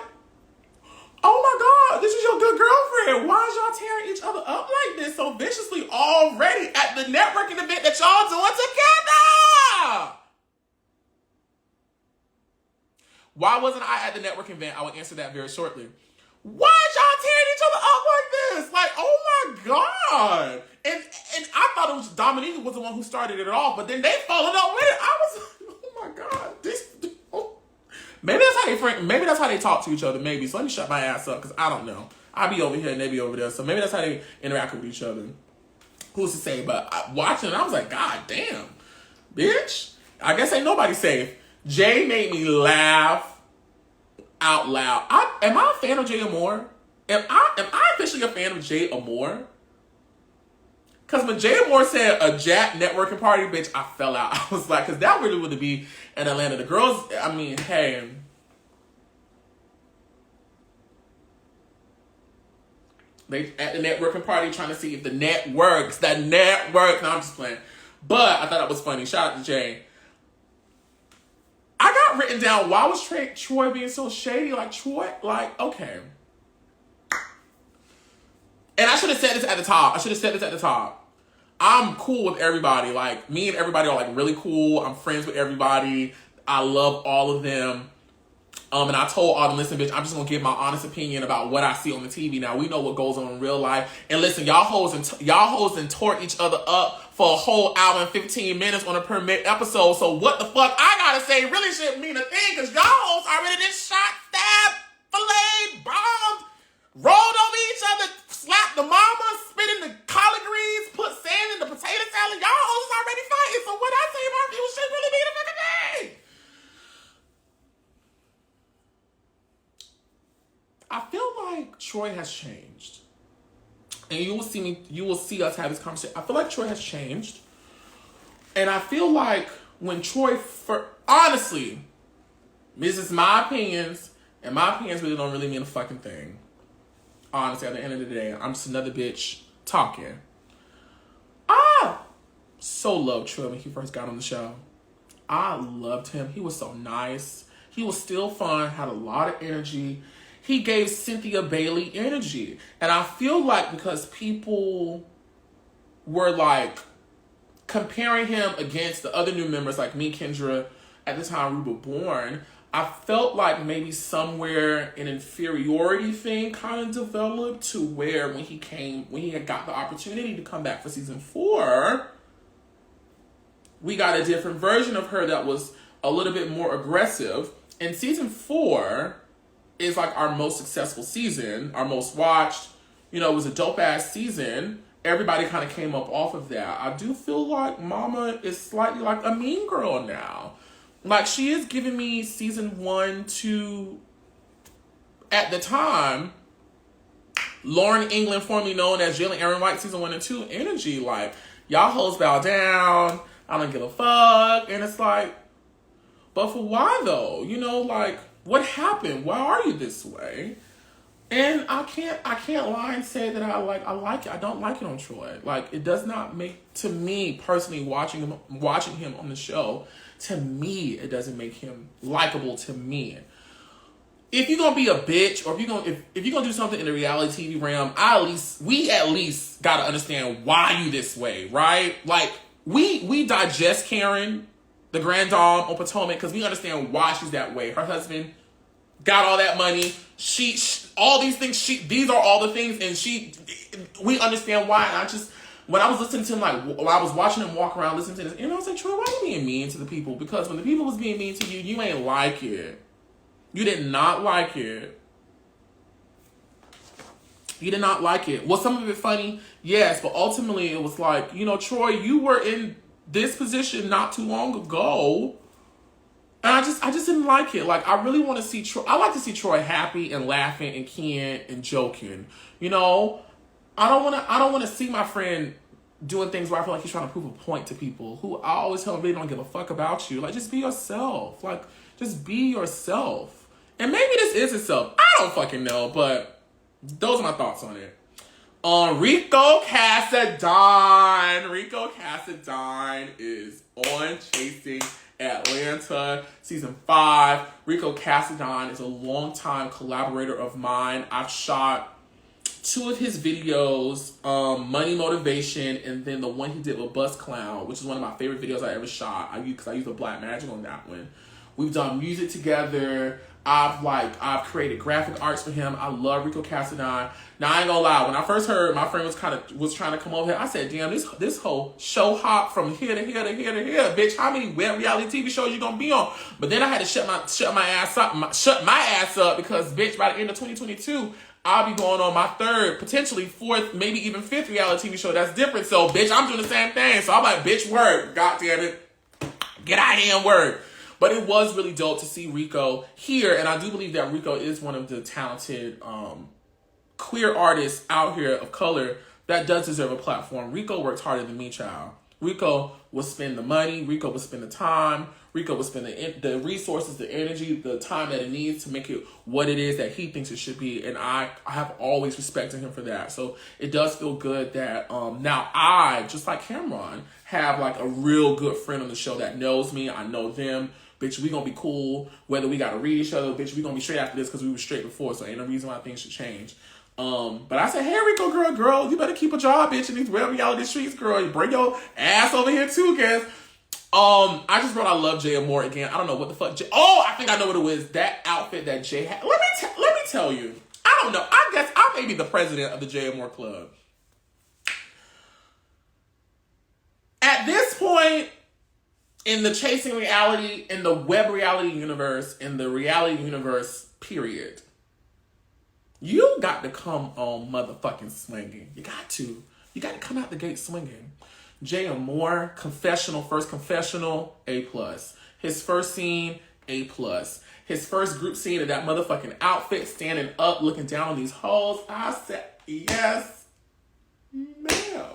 oh my God, this is your good girlfriend. Why is y'all tearing each other up like this so viciously already at the networking event that y'all doing together? Why wasn't I at the network event? I will answer that very shortly. Why y'all tearing each other up like this? Like, oh my God. And I thought it was Dominique was the one who started it off, but then they followed up with it. I was like, oh my God. Maybe that's how they talk to each other, maybe. So let me shut my ass up, because I don't know. I be over here and they be over there. So maybe that's how they interact with each other. Who's to say? But watching it, I was like, God damn, bitch. I guess ain't nobody safe. Jae made me laugh out loud. Am I a fan of Jae Amour? Am I officially a fan of Jae Amour? Because when Jae Amour said a Jack networking party, bitch, I fell out. I was like, because that really would be in Atlanta. The girls, I mean, hey. They at the networking party trying to see if the net works. That net works. No, I'm just playing. But I thought that was funny. Shout out to Jae. I got written down, why was Troy being so shady? Like, Troy, like, okay. And I should have said this at the top. I'm cool with everybody. Like, me and everybody are, like, really cool. I'm friends with everybody. I love all of them. And I told Autumn, listen, bitch, I'm just going to give my honest opinion about what I see on the TV. Now, we know what goes on in real life. And listen, y'all hoes and tore each other up for a whole hour and 15 minutes on a per minute episode. So what the fuck I got to say really shouldn't mean a thing, because y'all hoes already did shot, stabbed, filleted, bombed, rolled over each other, slapped the mama, spit in the collard greens, put sand in the potato salad. Y'all hoes already fighting. So what I say about you should really mean a fucking thing. I feel like Troy has changed. And you will see us have this conversation. I feel like Troy has changed. And I feel like when Troy, honestly, this is my opinions, and my opinions really don't really mean a fucking thing. Honestly, at the end of the day, I'm just another bitch talking. I so loved Troy when he first got on the show. I loved him. He was so nice. He was still fun, had a lot of energy. He gave Cynthia Bailey energy. And I feel like because people were like comparing him against the other new members like me, Kendra, at the time we were born, I felt like maybe somewhere an inferiority thing kind of developed to where when he had got the opportunity to come back for season 4, we got a different version of her that was a little bit more aggressive. And season 4 is like our most successful season, our most watched. You know, it was a dope ass season. Everybody kind of came up off of that. I do feel like Mama is slightly like a mean girl now. Like, she is giving me season 1 to, at the time, Lauren England, formerly known as Jill and Aaron White, season 1 and 2 energy. Like, y'all hoes bow down. I don't give a fuck. And it's like, but for why though? You know, like, what happened? Why are you this way? And I can't lie and say that I like it. I don't like it on Troy. Like, it does not make, to me personally, watching him on the show, to me, it doesn't make him likable to me. If you're gonna be a bitch, or if you're gonna do something in the reality TV realm, we at least gotta understand why you this way, right? Like, we digest Karen, the grand dame on Potomac, because we understand why she's that way. Her husband got all that money. She all these things. These are all the things, and we understand why. And when I was listening to him, like, when I was watching him walk around, listening to this, and I was like, Troy, why are you being mean to the people? Because when the people was being mean to you, you ain't like it. You did not like it. You did not like it. Was some of it funny? Yes, but ultimately it was like, you know, Troy, you were in this position not too long ago, and I just didn't like it. Like, I really want to see Troy. I like to see Troy happy and laughing and keying and joking. You know, I don't want to see my friend doing things where I feel like he's trying to prove a point to people who I always tell them really don't give a fuck about you. Like, just be yourself. Like, just be yourself. And maybe this is itself. I don't fucking know, but those are my thoughts on it. Rico Cassadine. Rico Cassadine is on Chasing Atlanta season 5. Rico Cassadine is a longtime collaborator of mine. I've shot 2 of his videos, Money Motivation, and then the one he did with Bus Clown, which is one of my favorite videos I ever shot. Because I used the black magic on that one. We've done music together. I've created graphic arts for him. I love Rico Cassadine. Now I ain't gonna lie, when I first heard my friend was trying to come over here, I said, damn, this whole show hop from here to here to here to here, bitch. How many web reality TV shows you gonna be on? But then I had to shut my ass up because, bitch, by the end of 2022, I'll be going on my third, potentially fourth, maybe even fifth reality TV show that's different. So, bitch, I'm doing the same thing. So I'm like, bitch, word. God damn it. Get out of here and word. But it was really dope to see Rico here, and I do believe that Rico is one of the talented queer artists out here of color that does deserve a platform. Rico works harder than me, child. Rico will spend the money. Rico will spend the time. Rico will spend the resources, the energy, the time that it needs to make it what it is that he thinks it should be. And I have always respected him for that. So it does feel good that now I, just like Camron, have like a real good friend on the show that knows me. I know them. Bitch, we gonna be cool. Whether we gotta read each other, bitch, we gonna be straight after this because we were straight before. So ain't no reason why things should change. But I said, hey, Rico, girl, you better keep a job, bitch, in these web reality streets, girl. You bring your ass over here too, guys. I just wrote I love Jae Amour again. I don't know what the fuck. I think I know what it was. That outfit that Jae had. Let me tell you. I don't know. I guess I may be the president of the Jae Amour Club. At this point, in the chasing reality, in the web reality universe, in the reality universe, period, you got to come on motherfucking swinging. You got to come out the gate swinging. Jae Amour, first confessional, A+. His first scene, A+. His first group scene of that motherfucking outfit, standing up, looking down on these hoes. I said, yes, ma'am.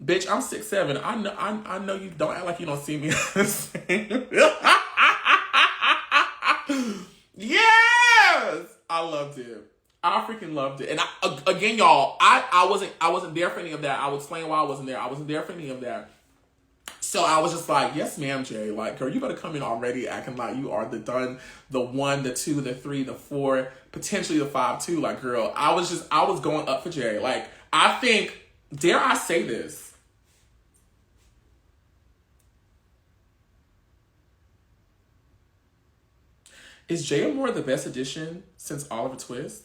Bitch, I'm 6'7". I know you don't act like you don't see me. Yes! I loved it. I freaking loved it. And again, y'all, I wasn't there for any of that. I will explain why I wasn't there. I wasn't there for any of that. So I was just like, yes, ma'am, Jay. Like, girl, you better come in already acting like you are the 1, the 2, the 3, the 4, potentially the 5 too. Like, girl, I was going up for Jay. Like, I think, dare I say this? Is Jae Amour the best addition since Oliver Twixt?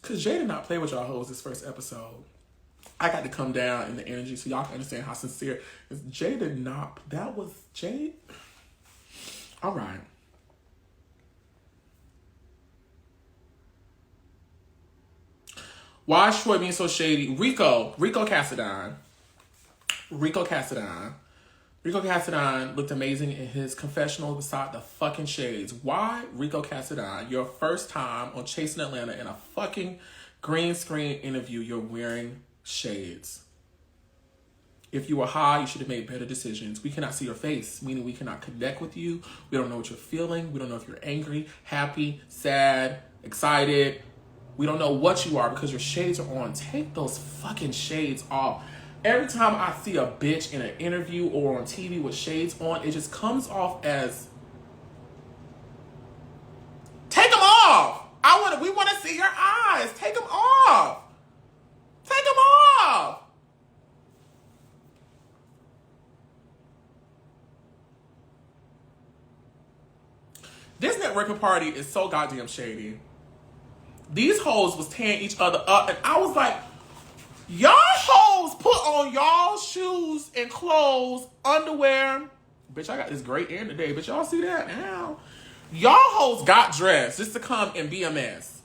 Because Jay did not play with y'all hoes this first episode. I got to come down in the energy so y'all can understand how sincere. Jay did not. That was Jay. All right. Why is Troy being so shady? Rico Cassadine. Rico Cassadine looked amazing in his confessional beside the fucking shades. Why, Rico Cassadine, your first time on Chasing Atlanta in a fucking green screen interview, you're wearing shades? If you were high, you should have made better decisions. We cannot see your face, meaning we cannot connect with you. We don't know what you're feeling. We don't know if you're angry, happy, sad, excited. We don't know what you are because your shades are on. Take those fucking shades off. Every time I see a bitch in an interview or on TV with shades on, it just comes off as, take them off. We want to see your eyes. Take them off. Take them off. This networking party is so goddamn shady. These hoes was tearing each other up, and I was like, y'all hoes put on y'all shoes and clothes, underwear. Bitch, I got this great air today. Bitch, y'all see that now? Y'all hoes got dressed just to come and be a mess.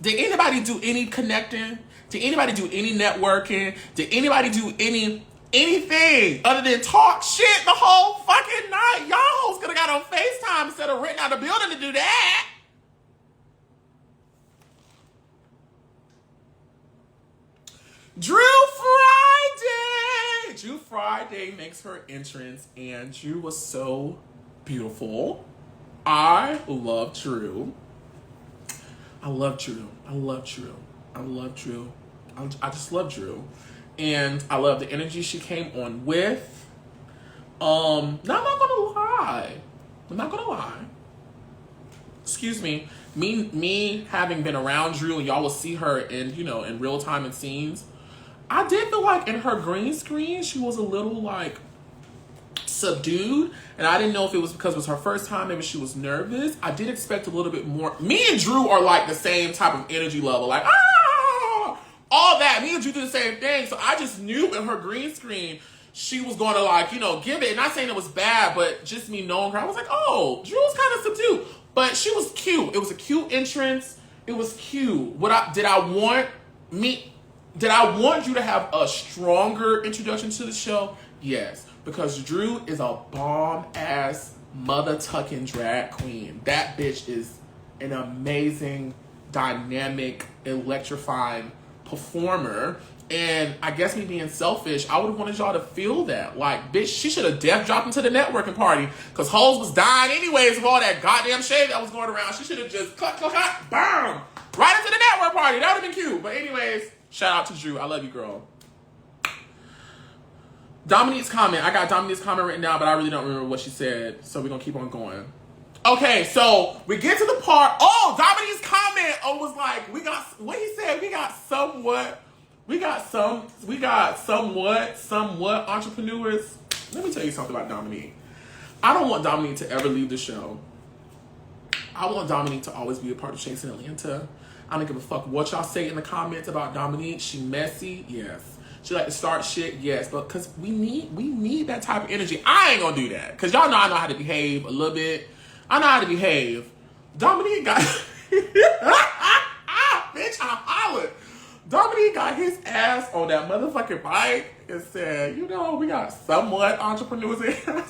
Did anybody do any connecting? Did anybody do any networking? Did anybody do anything other than talk shit the whole fucking night? Y'all hoes could have got on FaceTime instead of renting out a building to do that. Drew Friday makes her entrance, and Drew was so beautiful. I love Drew. I just love Drew. And I love the energy she came on with. Now I'm not gonna lie. Excuse me. Me having been around Drew, and y'all will see her in, in real time in scenes. I did feel like in her green screen, she was a little like subdued, and I didn't know if it was because it was her first time, maybe she was nervous. I did expect a little bit more. Me and Drew are like the same type of energy level, like all that. Me and Drew do the same thing, so I just knew in her green screen she was going to like, give it. And not saying it was bad, but just me knowing her, I was like, oh, Drew was kind of subdued, but she was cute. It was a cute entrance. It was cute. Did I want you to have a stronger introduction to the show? Yes. Because Drew is a bomb-ass mother-tucking drag queen. That bitch is an amazing, dynamic, electrifying performer. And I guess me being selfish, I would have wanted y'all to feel that. Like, bitch, she should have death dropped into the networking party. Because hoes was dying anyways of all that goddamn shade that was going around. She should have just cut, bam! Right into the network party. That would have been cute. But anyways, shout out to Drew. I love you, girl. Dominique's comment. I got Dominique's comment written down, but I really don't remember what she said. So we're going to keep on going. Okay, so we get to the part. Oh, Dominique's comment was like, what he said, we got somewhat entrepreneurs. Let me tell you something about Dominique. I don't want Dominique to ever leave the show. I want Dominique to always be a part of Chasing Atlanta. I don't give a fuck what y'all say in the comments about Dominique. She messy, yes. She like to start shit, yes, but because we need that type of energy. I ain't gonna do that because y'all know I know how to behave a little bit. I know how to behave. Dominique got bitch, I hollered. Dominique got his ass on that motherfucking bike and said, we got somewhat entrepreneurs in here.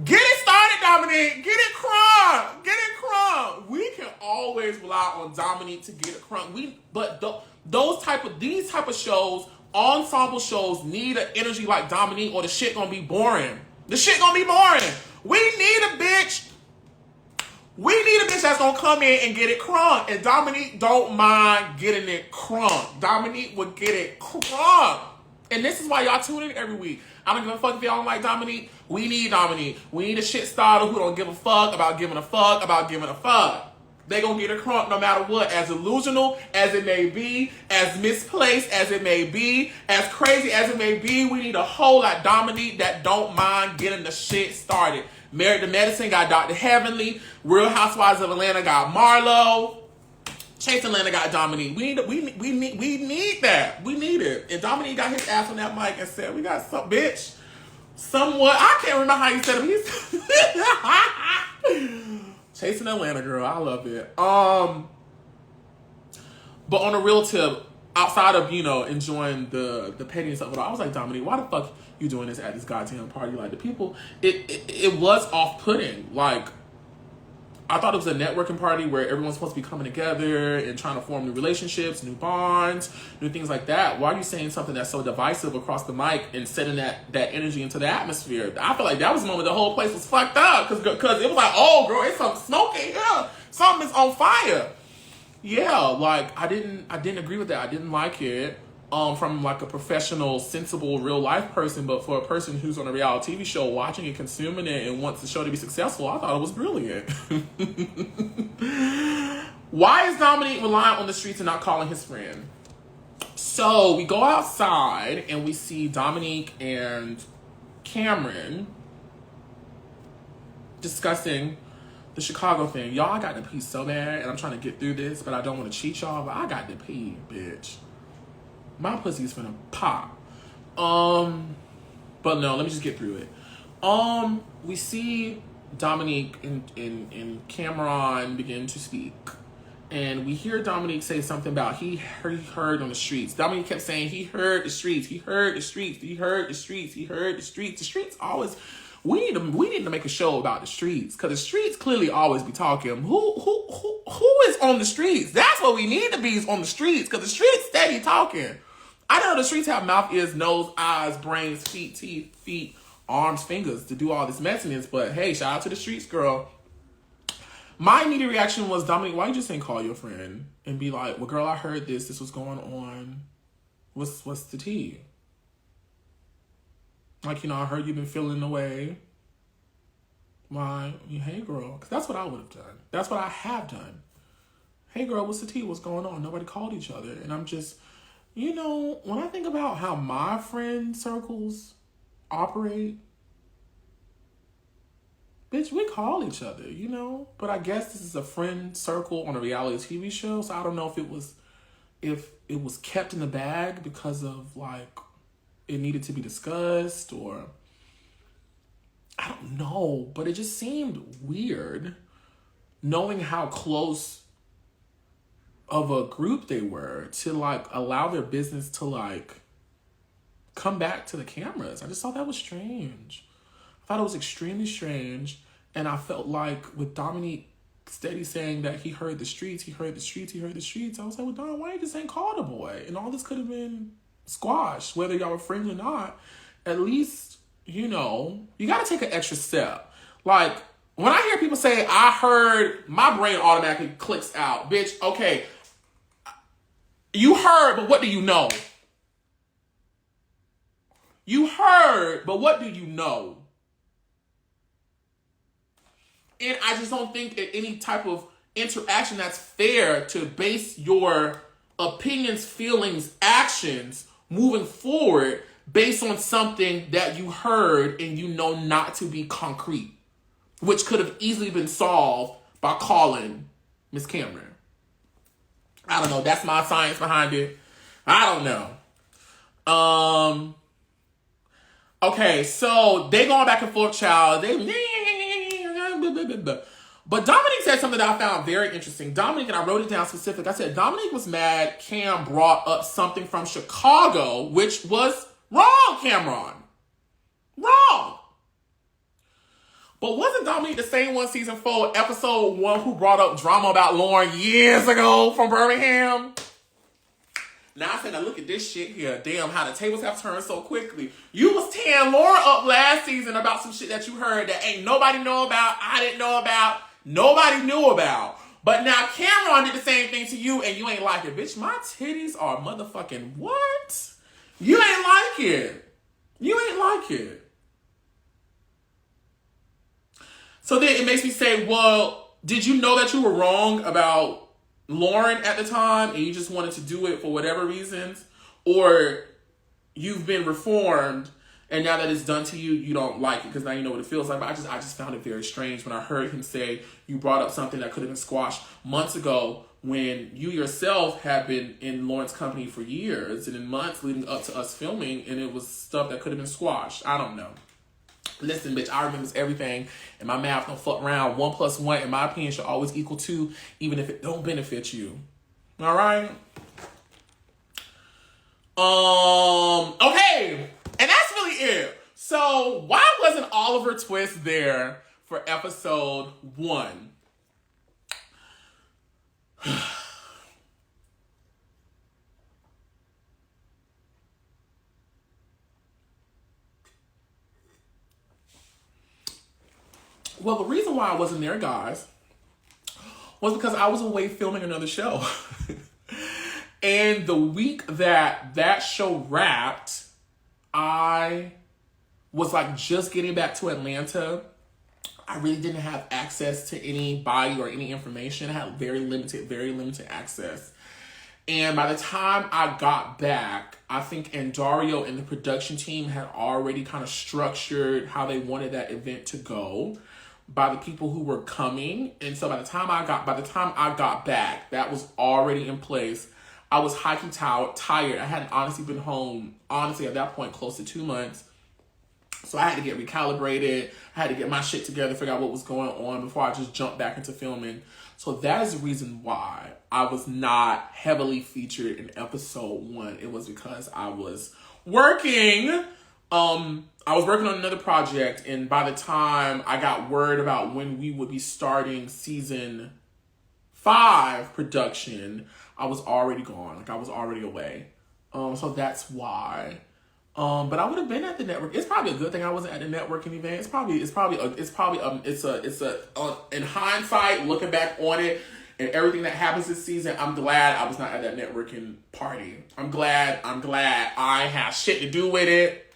Get it started, Dominique. Get it crunk. Get it crunk. We can always rely on Dominique to get it crunk. These type of shows, ensemble shows, need an energy like Dominique, or the shit gonna be boring. The shit gonna be boring. We need a bitch that's gonna come in and get it crunk. And Dominique don't mind getting it crunk. Dominique would get it crunk. And this is why y'all tune in every week. I don't give a fuck if y'all don't like Dominique. We need Dominique. We need a shit starter who don't give a fuck about giving a fuck about giving a fuck. They gonna get a crunk no matter what. As delusional as it may be, as misplaced as it may be, as crazy as it may be, we need a hoe like Dominique that don't mind getting the shit started. Married to Medicine got Dr. Heavenly. Real Housewives of Atlanta got Marlo. Chase Atlanta got Dominique. We need that. We need it. And Dominique got his ass on that mic and said, we got some bitch. Somewhat. I can't remember how he said it. Chasing Atlanta, girl. I love it. But on a real tip, outside of, enjoying the pettiness of it all, I was like, Dominique, why the fuck you doing this at this goddamn party? Like, the people, it was off-putting. Like, I thought it was a networking party where everyone's supposed to be coming together and trying to form new relationships, new bonds, new things like that. Why are you saying something that's so divisive across the mic and setting that energy into the atmosphere? I feel like that was the moment the whole place was fucked up because it was like, oh, girl, it's something smoking here. Something is on fire. Yeah, like, I didn't agree with that. I didn't like it. From like a professional, sensible, real life person, but for a person who's on a reality TV show, watching it, consuming it, and wants the show to be successful, I thought it was brilliant. Why is Dominique relying on the streets and not calling his friend? So we go outside and we see Dominique and Camron discussing the Chicago thing. Y'all, I got to pee so bad, and I'm trying to get through this, but I don't want to cheat y'all, but I got to pee, bitch. My pussy's finna pop. But no, let me just get through it. We see Dominique and Camron begin to speak. And we hear Dominique say something about he heard on the streets. Dominique kept saying he heard the streets. He heard the streets. He heard the streets. He heard the streets. The streets always... We need to make a show about the streets, because the streets clearly always be talking. Who is on the streets? That's what we need to be, is on the streets, because the streets steady talking. I know the streets have mouth, ears, nose, eyes, brains, feet, teeth, feet, arms, fingers to do all this messiness, but hey, shout out to the streets, girl. My immediate reaction was, Dominique, why you just ain't call your friend and be like, well, girl, I heard this. This was going on. What's the tea? Like, you know, I heard you've been feeling the way. Why? Hey, girl. Because that's what I would have done. That's what I have done. Hey, girl, what's the tea? What's going on? Nobody called each other. And I'm just, you know, when I think about how my friend circles operate, bitch, we call each other, you know? But I guess this is a friend circle on a reality TV show, so I don't know if it was kept in the bag because of, like, it needed to be discussed, or I don't know, but it just seemed weird knowing how close of a group they were to, like, allow their business to, like, come back to the cameras. I just thought that was strange. I thought it was extremely strange, and I felt like with Dominique steady saying that he heard the streets, I was like, well, Dom, why you just ain't called a boy? And all this could have been squashed, whether y'all were friends or not. At least, you know, you got to take an extra step. Like, when I hear people say, I heard, my brain automatically clicks out. Bitch, okay, you heard, but what do you know? You heard, but what do you know? And I just don't think that any type of interaction that's fair to base your opinions, feelings, actions moving forward based on something that you heard and you know not to be concrete, which could have easily been solved by calling Miss Camron. I don't know. That's my science behind it. I don't know. Okay, so they going back and forth, child. But Dominique said something that I found very interesting. Dominique, and I wrote it down specific. I said, Dominique was mad Cam brought up something from Chicago, which was wrong, Camron. Wrong. But wasn't Dominique the same one, season 4, episode 1, who brought up drama about Lauren years ago from Birmingham? Now I said, now look at this shit here. Damn, how the tables have turned so quickly. You was tearing Lauren up last season about some shit that you heard that ain't nobody know about, I didn't know about, nobody knew about. But now Camron did the same thing to you and you ain't like it. Bitch, my titties are motherfucking what? You ain't like it. You ain't like it. So then it makes me say, well, did you know that you were wrong about Lauren at the time and you just wanted to do it for whatever reasons? Or you've been reformed and now that it's done to you, you don't like it because now you know what it feels like. But I just found it very strange when I heard him say you brought up something that could have been squashed months ago when you yourself have been in Lauren's company for years and in months leading up to us filming, and it was stuff that could have been squashed. I don't know. Listen, bitch, I remember everything, and my math don't fuck around. 1 + 1, in my opinion, should always equal 2, even if it don't benefit you. All right? Okay, and that's really it. So, why wasn't Oliver Twixt there for episode 1? Well, the reason why I wasn't there, guys, was because I was away filming another show. And the week that show wrapped, I was like just getting back to Atlanta. I really didn't have access to anybody or any information. I had very limited access. And by the time I got back, I think Andario and the production team had already kind of structured how they wanted that event to go by the people who were coming. And so by the time I got back, that was already in place. I was hiking tired. I hadn't honestly been home, at that point, close to 2 months. So I had to get recalibrated. I had to get my shit together, figure out what was going on before I just jumped back into filming. So that is the reason why I was not heavily featured in episode 1. It was because I was working. I was working on another project, and by the time I got word about when we would be starting season 5 production, I was already gone. Like, I was already away. So that's why But I would have been at the network. It's probably a good thing I wasn't at the networking event. In hindsight, looking back on it and everything that happens this season, I'm glad I was not at that networking party. I'm glad I have shit to do with it.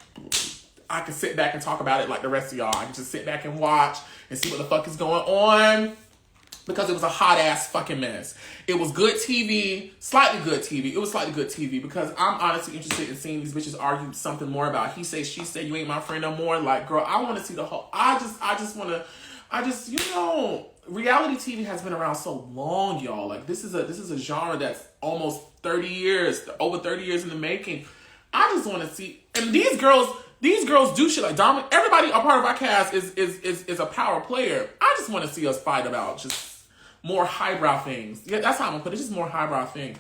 I can sit back and talk about it like the rest of y'all. I can just sit back and watch and see what the fuck is going on. Because it was a hot ass fucking mess. It was good TV, slightly good TV. It was slightly good TV because I'm honestly interested in seeing these bitches argue something more about he say, she say, you ain't my friend no more. Like, girl, I want to see the whole, reality TV has been around so long, y'all. Like, this is a genre that's almost 30 years, over 30 years in the making. I just want to see, and these girls do shit like Dominic. Everybody, a part of our cast is a power player. I just want to see us fight about just more highbrow things. Yeah, that's how I'm gonna put it. Just more highbrow things.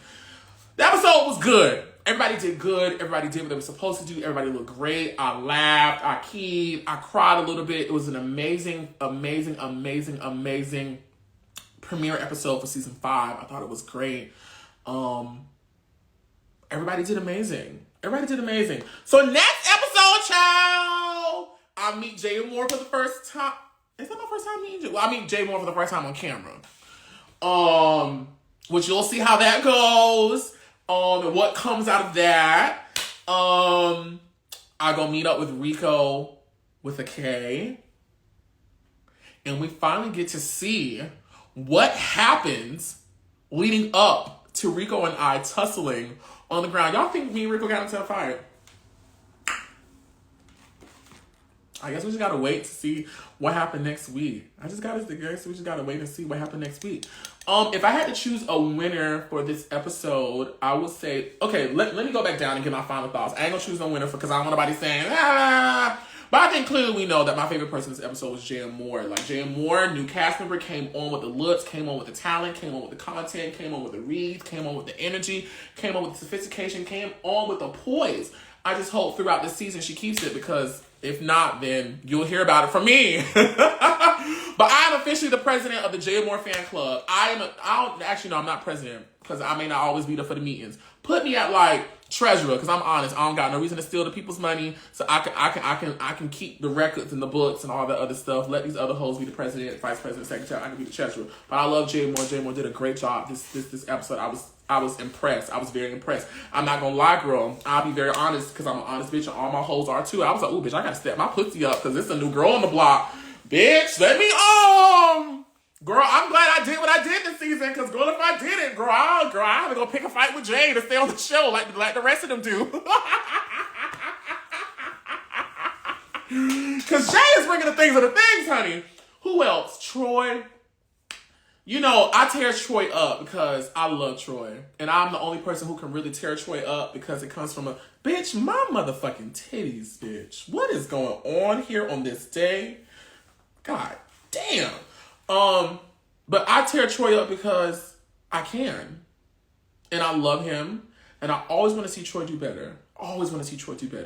The episode was good. Everybody did good. Everybody did what they were supposed to do. Everybody looked great. I laughed. I keyed. I cried a little bit. It was an amazing premiere episode for season 5. I thought it was great. Everybody did amazing. So next episode, child, I meet Jae Amour for the first time. Is that my first time meeting Jae? Well, I meet Jae Amour for the first time on camera. Which you'll see how that goes. And what comes out of that. I go meet up with Rico with a K. And we finally get to see what happens leading up to Rico and I tussling on the ground. Y'all think me and Rico got into a fight? I guess we just gotta wait to see what happened next week. We just gotta wait and see what happened next week. If I had to choose a winner for this episode, I would say, okay, let me go back down and get my final thoughts. I ain't gonna choose no winner because I don't want nobody saying, But I think clearly we know that my favorite person in this episode was Jae Amour. Like, Jae Amour, new cast member, came on with the looks, came on with the talent, came on with the content, came on with the reads, came on with the energy, came on with the sophistication, came on with the poise. I just hope throughout the season she keeps it, because if not, then you'll hear about it from me. But I am officially the president of the Jae Amour fan club. I'm not president, because I may not always be there for the meetings. Put me at like treasurer, because I'm honest. I don't got no reason to steal the people's money, so I can keep the records and the books and all that other stuff. Let these other hoes be the president, vice president, secretary. I can be the treasurer. But I love Jae Amour. Jae Amour did a great job this episode. I was impressed. I was very impressed. I'm not gonna lie, girl. I'll be very honest, because I'm an honest bitch and all my hoes are too. I was like, ooh, bitch, I gotta step my pussy up because it's a new girl on the block. Bitch, let me Girl, I'm glad I did what I did this season, because girl, if I didn't, girl, I had to go pick a fight with Jay to stay on the show like the rest of them do. Because Jay is bringing the things of the things, honey. Who else? Troy. You know, I tear Troy up because I love Troy. And I'm the only person who can really tear Troy up because it comes from a, bitch, my motherfucking titties, bitch. What is going on here on this day? God damn. But I tear Troy up because I can. And I love him. And I always want to see Troy do better.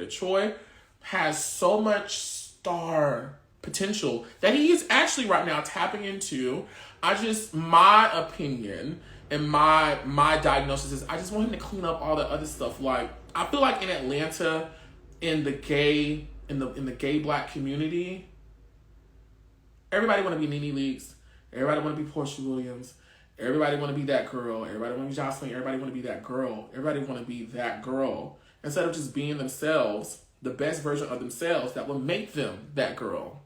Troy has so much star potential that he is actually right now tapping into. My opinion and my diagnosis is I just want him to clean up all the other stuff. Like, I feel like in Atlanta, in the gay black community, everybody want to be Nene Leakes. Everybody want to be Portia Williams. Everybody want to be that girl. Everybody want to be Jocelyn. Everybody want to be that girl. Everybody want to be that girl. Instead of just being themselves, the best version of themselves that will make them that girl.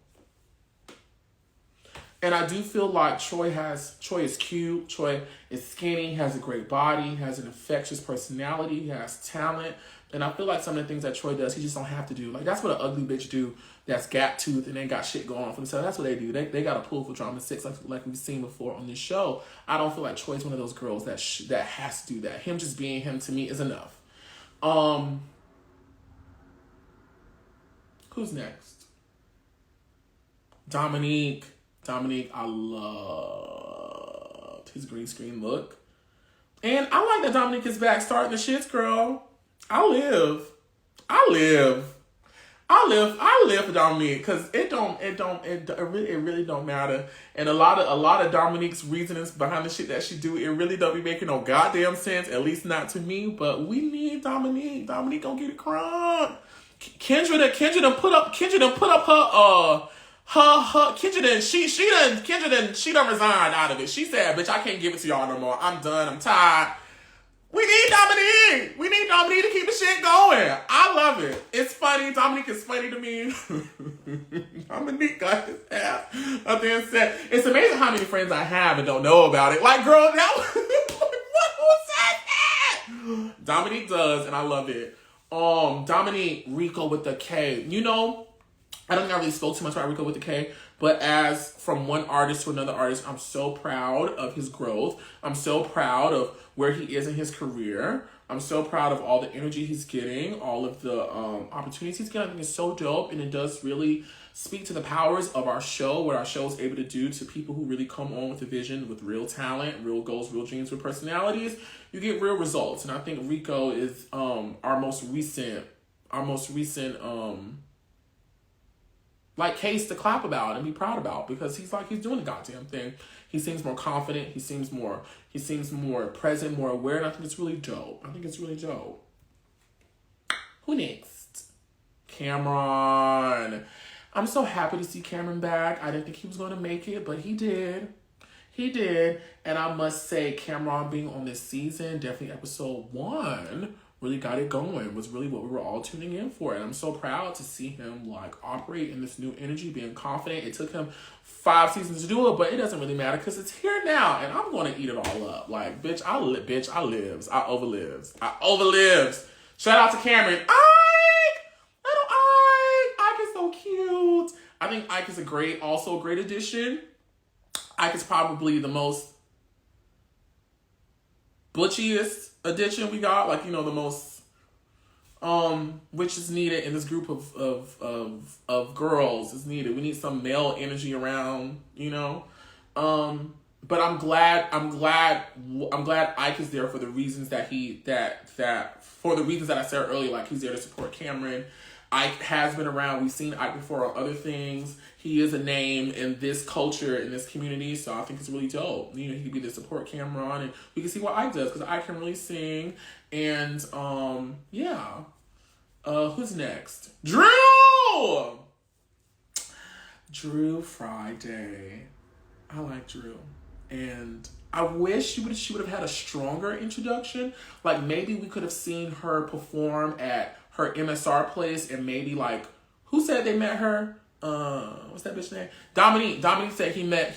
And I do feel like Troy is cute. Troy is skinny, has a great body, has an infectious personality, has talent. And I feel like some of the things that Troy does, he just don't have to do. Like, that's what an ugly bitch do that's gap-toothed and ain't got shit going on for themselves. That's what they do. They got a pull for drama 6 like we've seen before on this show. I don't feel like Troy's one of those girls that has to do that. Him just being him, to me, is enough. Who's next? Dominique, I loved his green screen look. And I like that Dominique is back starting the shits, girl. I live for Dominique, because it really don't matter. And a lot of Dominique's reasonings behind the shit that she do, it really don't be making no goddamn sense, at least not to me. But we need Dominique. Dominique gonna get it crunk. Kendra done put up Kendra done resigned out of it. She said, bitch, I can't give it to y'all no more. I'm done. I'm tired. We need Dominique. We need Dominique to keep the shit going. I love it. It's funny. Dominique is funny to me. Dominique got his ass up there and said, it's amazing how many friends I have and don't know about it. Like, girl, that was, who said that? Dominique does, and I love it. Dominique, Rico with the K. You know, I don't think I really spoke too much about Rico with the K, but as from one artist to another artist, I'm so proud of his growth. I'm so proud of where he is in his career. I'm so proud of all the energy he's getting, all of the opportunities he's getting. I think it's so dope, and it does really speak to the powers of our show, what our show is able to do to people who really come on with a vision, with real talent, real goals, real dreams, real personalities. You get real results, and I think Rico is our most recent like case to clap about and be proud about, because he's doing the goddamn thing. He seems more confident. He seems more present, more aware, and I think it's really dope. Who next? Camron. I'm so happy to see Camron back. I didn't think he was going to make it, but he did. And I must say, Camron being on this season, definitely episode 1, really got it going. Was really what we were all tuning in for. And I'm so proud to see him like operate in this new energy, being confident. It took him 5 seasons to do it, but it doesn't really matter because it's here now, and I'm going to eat it all up. Like, bitch, I lives. I overlives. Shout out to Camron. Ike! Little Ike! Ike is so cute. I think Ike is a great addition. Ike is probably the most butchiest addition we got. Like, you know, the most which is needed in this group of girls is needed. We need some male energy around, you know. But I'm glad Ike is there for the reasons that for the reasons that I said earlier. Like, he's there to support Camron. Ike has been around. We've seen Ike before on other things. He is a name in this culture, in this community, so I think it's really dope. You know, he could be there to support Camron, and we can see what Ike does, because Ike can really sing. And yeah. Who's next? Drew Friday. I like Drew. And I wish she would have had a stronger introduction. Like, maybe we could have seen her perform at her MSR place, and maybe like, who said they met her? What's that bitch name? Dominique. Dominique said he met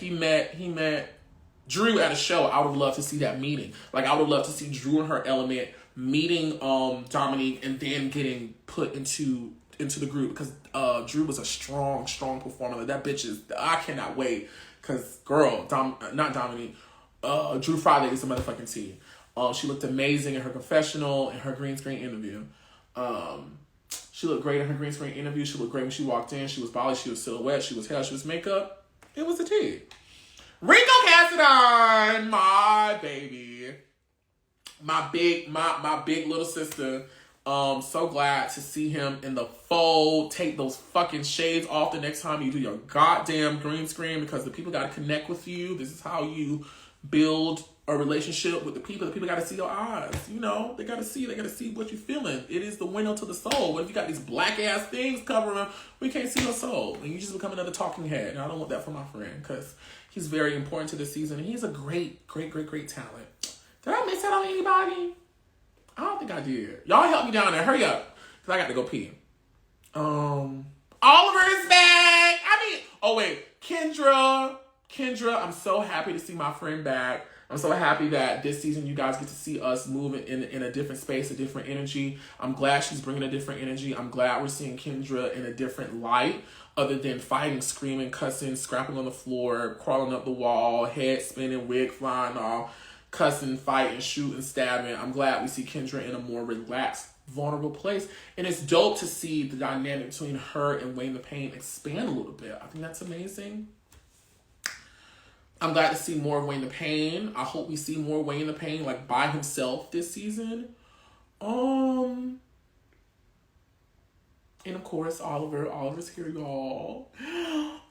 Drew at a show. I would love to see that meeting. Like, I would love to see Drew in her element meeting Dominique and then getting put into the group, because Drew was a strong performer. Like, that bitch is, I cannot wait, because girl, not Dominique, Drew Friday is the motherfucking tea. She looked amazing in her confessional and her green screen interview. She looked great in her green screen interview. She looked great when she walked in. She was body, she was silhouette, she was hair, she was makeup. It was a tea. Rico Cassadine, my baby. My big little sister. So glad to see him in the fold. Take those fucking shades off the next time you do your goddamn green screen, because the people got to connect with you. This is how you build a relationship with the people. The people got to see your eyes. You know, they got to see what you're feeling. It is the window to the soul. But if you got these black ass things covering them, we can't see your soul, and you just become another talking head. And I don't want that for my friend, because he's very important to this season, and he's a great talent. Did I miss out on anybody? I don't think I did. Y'all help me down there. Hurry up, because I got to go pee. Oliver is back. Kendra, I'm so happy to see my friend back. I'm so happy that this season you guys get to see us move in a different space, a different energy. I'm glad she's bringing a different energy. I'm glad we're seeing Kendra in a different light, other than fighting, screaming, cussing, scrapping on the floor, crawling up the wall, head spinning, wig flying off, cussing, fighting, shooting, stabbing. I'm glad we see Kendra in a more relaxed, vulnerable place. And it's dope to see the dynamic between her and Wayne the Pain expand a little bit. I think that's amazing. I'm glad to see more of Wayne the Pain. I hope we see more Wayne the Pain, like, by himself this season. And of course, Oliver's here, y'all.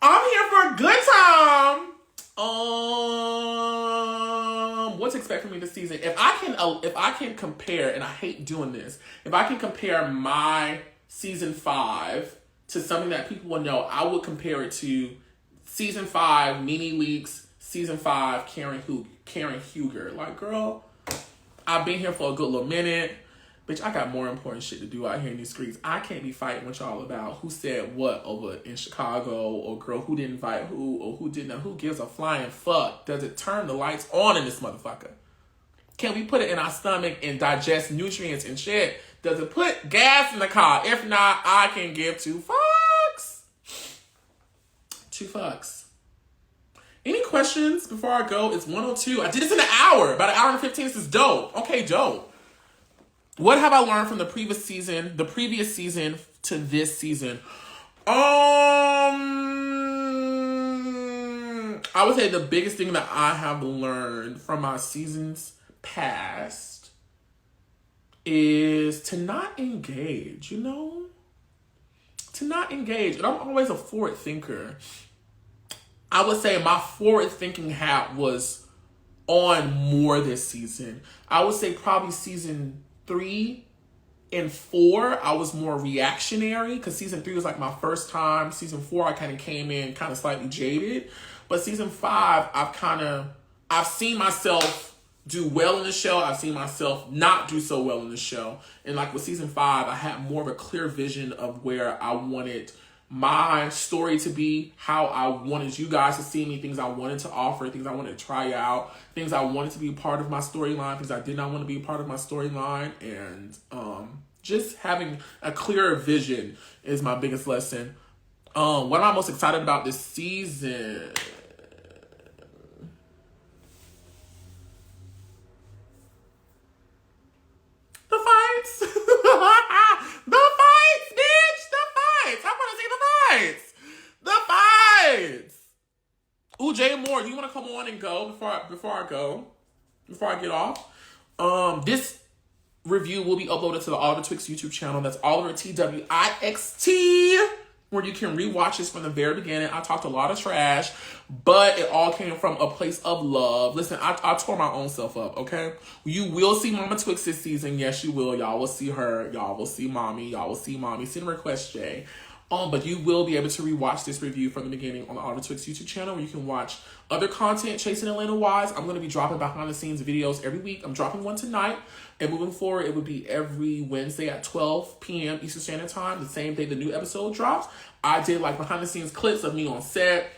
I'm here for a good time. What to expect from me this season? If I can compare, and I hate doing this, if I can compare my season 5 to something that people will know, I would compare it to season 5, Nene Leakes, season 5, Karen Huger. Like, girl, I've been here for a good little minute. Bitch, I got more important shit to do out here in these streets. I can't be fighting with y'all about who said what over in Chicago, or girl who didn't invite who, or who didn't. Who gives a flying fuck? Does it turn the lights on in this motherfucker? Can we put it in our stomach and digest nutrients and shit? Does it put gas in the car? If not, I can give 2 fucks. 2 fucks. Any questions before I go? It's 1:02. I did this in an hour. About an hour and 15. This is dope. Okay, dope. What have I learned from the previous season to this season? I would say the biggest thing that I have learned from my seasons past is to not engage, To not engage. And I'm always a forward thinker. I would say my forward thinking hat was on more this season. I would say probably season 3 and 4, I was more reactionary because season 3 was like my first time. Season 4, I kind of came in kind of slightly jaded. But season 5, I've seen myself do well in the show. I've seen myself not do so well in the show. And like with season 5, I had more of a clear vision of where I wanted my story to be, how I wanted you guys to see me, things I wanted to offer, things I wanted to try out, things I wanted to be part of my storyline, things I did not want to be part of my storyline. And just having a clearer vision is my biggest lesson. What am I most excited about this season? The fights. The fights, bitch. The fights. I want to see the fights. The fights. Ooh, Jae Amour, do you want to come on and go before I get off? This review will be uploaded to the Oliver Twixt YouTube channel. That's Oliver Twixt, where you can rewatch this from the very beginning. I talked a lot of trash, but it all came from a place of love. Listen, I tore my own self up, okay? You will see Mama Twixt this season. Yes, you will. Y'all will see her. Y'all will see Mommy. Y'all will see Mommy. Send a request, Jay. But you will be able to rewatch this review from the beginning on the Oliver Twixt YouTube channel, where you can watch other content, Chasing Atlanta wise. I'm going to be dropping behind the scenes videos every week. I'm dropping one tonight. And moving forward, it would be every Wednesday at 12 p.m. Eastern Standard Time, the same day the new episode drops. I did like behind the scenes clips of me on set,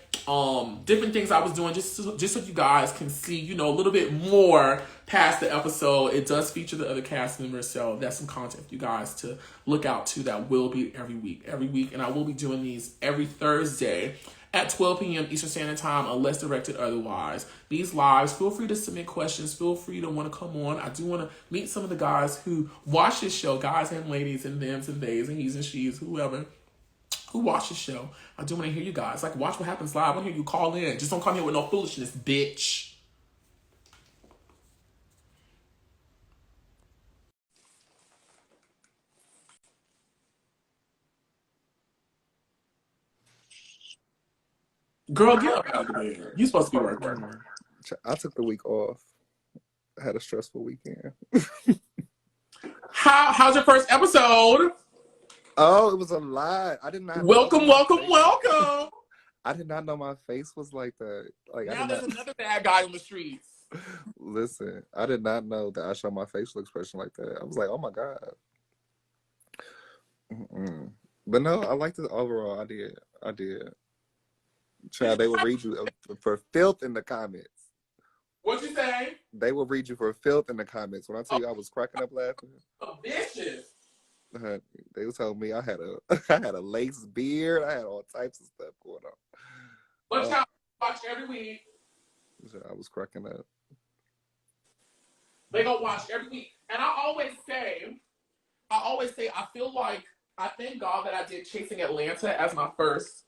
different things I was doing just so you guys can see, a little bit more past the episode. It does feature the other cast members, so that's some content for you guys to look out to that will be every week. And I will be doing these every Thursday at 12 p.m. Eastern Standard Time, unless directed otherwise. These lives, feel free to submit questions. Feel free to want to come on. I do want to meet some of the guys who watch this show, guys and ladies and thems and theys and he's and she's, whoever, who watch the show. I do want to hear you guys. Like, watch what happens live. I want to hear you call in. Just don't come here with no foolishness, bitch. Girl, get up out of there. You supposed to be working. I took the week off. I had a stressful weekend. How's your first episode? Oh, it was a lot. I did not. Welcome. I did not know my face was like that. Like, now there's another bad guy on the streets. Listen, I did not know that I showed my facial expression like that. I was like, oh my God. But no, I liked it overall. I did. Child, they will read you for filth in the comments. What'd you say? They will read you for filth in the comments. When I tell you I was cracking up laughing. Oh, vicious. They told me I had a lace beard. I had all types of stuff going on. But y'all watch every week. I was cracking up. They go watch every week. And I always say, I feel like I thank God that I did Chasing Atlanta as my first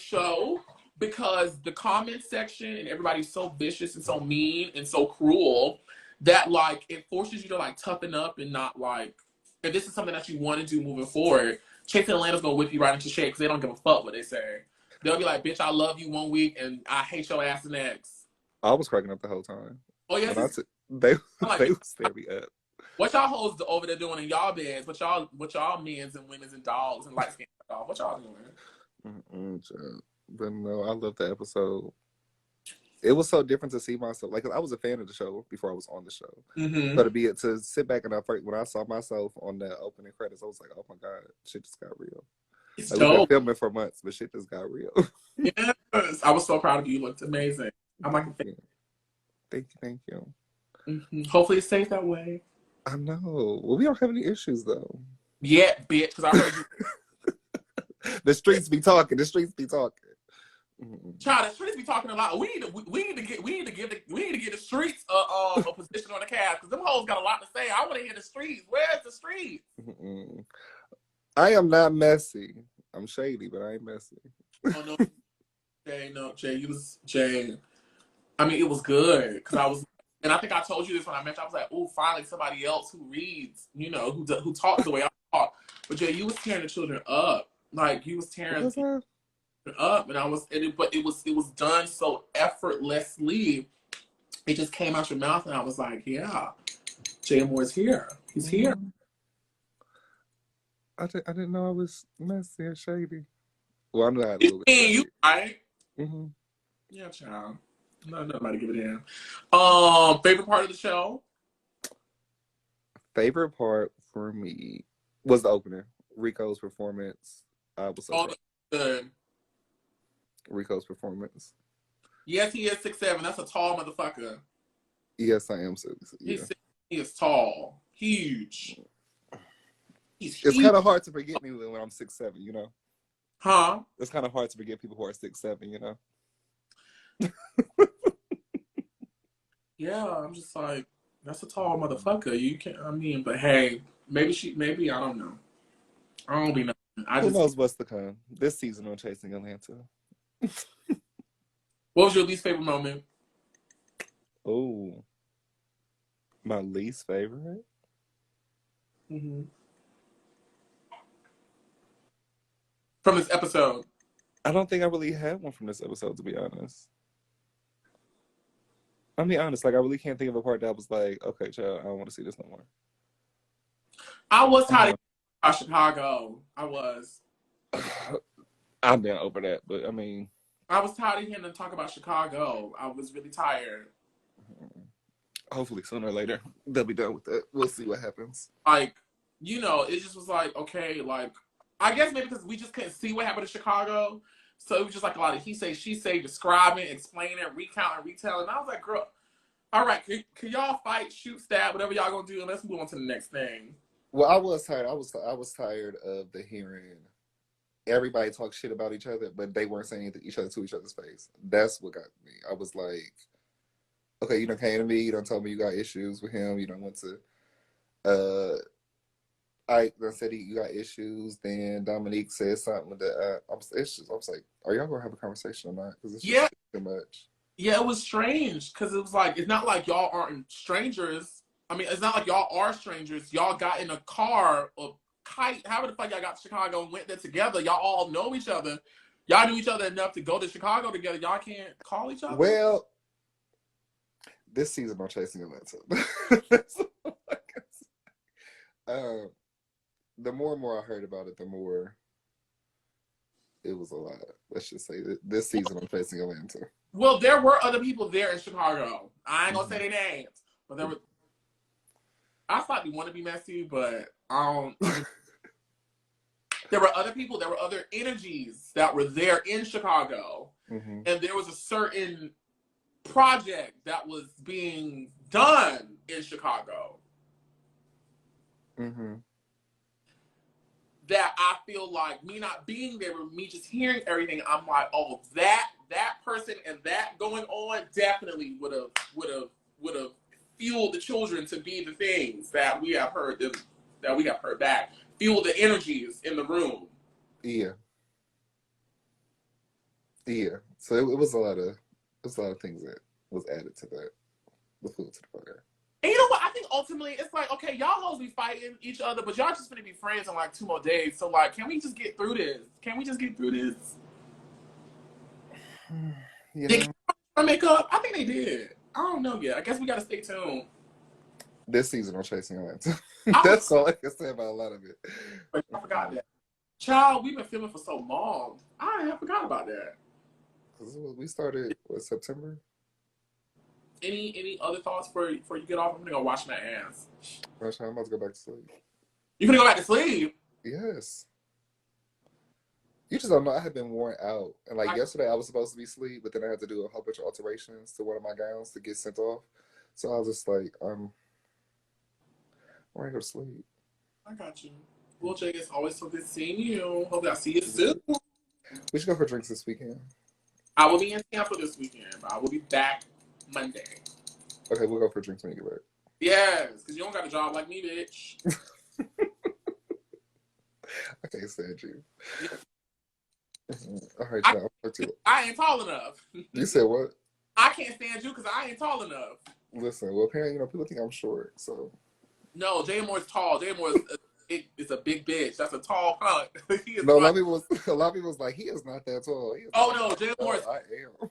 show, because the comment section and everybody's so vicious and so mean and so cruel that like it forces you to like toughen up and not like, if this is something that you want to do moving forward, Chasing Atlanta's gonna whip you right into shape because they don't give a fuck what they say. They'll be like, bitch, I love you one week and I hate your ass the next. I was cracking up the whole time. Oh, yes. They would stare me up. What y'all hoes over there doing in y'all beds? What y'all men's and women's and dogs and light skinned dogs? What y'all doing? But no, I love the episode. It was so different to see myself. Like, I was a fan of the show before I was on the show. Mm-hmm. So to sit back and when I saw myself on the opening credits, I was like, oh my God, shit just got real. It's like, dope. We've been filming for months, but shit just got real. Yes. I was so proud of you. You looked amazing. I'm like, Thank you. Mm-hmm. Hopefully it stays that way. I know. Well, we don't have any issues though. Yeah, bitch, because I heard you. The streets be talking. Child, the streets be talking a lot. We need to give the streets a position on the cast because them hoes got a lot to say. I want to hear the streets. Where's the streets? I am not messy. I'm shady, but I ain't messy. Oh no, Jay. I mean, it was good because I was, and I think I told you this when I met you. I was like, oh, finally somebody else who reads, who talks the way I talk. But Jay, you was tearing the children up. Like you was tearing up, and it was done so effortlessly. It just came out your mouth, and I was like, yeah, Jae Amour is here. He's here. I didn't know I was messy and shady. Well, I know I had a little bit. You right? Mm-hmm. Yeah, child. Not nobody give a damn. Favorite part of the show? Favorite part for me was the opener. Rico's performance. I was so good. Rico's performance. Yes, he is 6'7". That's a tall motherfucker. Yes, I am 6'7". Yeah. He is tall. Huge. It's kind of hard to forget me when I'm 6'7", you know? Huh? It's kind of hard to forget people who are 6'7", you know? Yeah, I'm just like, that's a tall motherfucker. You can't, but hey, maybe, I don't know. I don't be nothing. Who knows what's to come? This season on Chasing Atlanta. What was your least favorite moment? Oh, my least favorite? Mm-hmm. From this episode? I don't think I really had one from this episode, to be honest. I'm being honest, like I really can't think of a part that was like, okay, child, I don't want to see this no more. I was tired of Chicago. I was. I've been over that, but I mean, I was tired of hearing them talk about Chicago. I was really tired. Hopefully sooner or later they'll be done with that. We'll see what happens. Like, it just was like, okay, like, I guess maybe because we just couldn't see what happened in Chicago. So it was just like a lot of he say, she say, describing, explaining, recounting, retelling. And I was like, girl, all right, can y'all fight, shoot, stab, whatever y'all gonna do, and let's move on to the next thing. Well, I was tired. I was tired of the hearing everybody talk shit about each other, but they weren't saying each other to each other's face. That's what got me. I was like, okay, you done came to me, you done told me you got issues with him, you done went to Ike done said you got issues, then Dominique said something that I was like, are y'all gonna have a conversation or not? Because it's just too much. Yeah, it was strange because it was like, it's not like y'all aren't strangers. I mean, it's not like y'all are strangers. Y'all got in a car or kite, however the fuck y'all got to Chicago and went there together. Y'all all know each other. Y'all knew each other enough to go to Chicago together. Y'all can't call each other? Well, this season I'm Chasing Atlanta. That's all I can say. The more and more I heard about it, the more it was a lot. Let's just say this season I'm Chasing Atlanta. Well, there were other people there in Chicago. I ain't gonna say their names, but there were. I slightly want to be messy, but I don't. There were other people. There were other energies that were there in Chicago, and there was a certain project that was being done in Chicago. That I feel like me not being there, with me just hearing everything, I'm like, oh, that person and that going on definitely would have fueled the children to be the things that we have heard back. Fuel the energies in the room. Yeah. So it was a lot of things that was added to that. The food to the fire. And you know what? I think ultimately it's like, okay, y'all hoes be fighting each other, but y'all just gonna be friends in like 2 more days. So like, can we just get through this? Yeah. Did they make up? I think they did. I don't know yet. I guess we gotta stay tuned. This season on Chasing Atlanta. I That's all I can say about a lot of it. I forgot that. Child, we've been filming for so long. I forgot about that. We started, what, September? Any other thoughts before you get off? I'm gonna go wash my ass. I'm about to go back to sleep. You gonna go back to sleep? Yes. You just don't know. I have been worn out. And like yesterday, I was supposed to be asleep, but then I had to do a whole bunch of alterations to one of my gowns to get sent off. So I was just like, I'm ready to go to sleep. I got you. Well, Jay, it's always so good seeing you. Hope I see you soon. We should go for drinks this weekend. I will be in Tampa this weekend. I will be back Monday. Okay, we'll go for drinks when you get back. Yes, because you don't got a job like me, bitch. I can't stand you. Yeah. All right, y'all. Talk to you. I ain't tall enough. You said what? I can't stand you because I ain't tall enough. Listen, well, apparently, people think I'm short, so. No, Jae Amour is tall. Jae Amour is a big bitch. That's a tall cunt. He is no, a lot of people was like, he is not that tall. No, Jae Amour is. I am.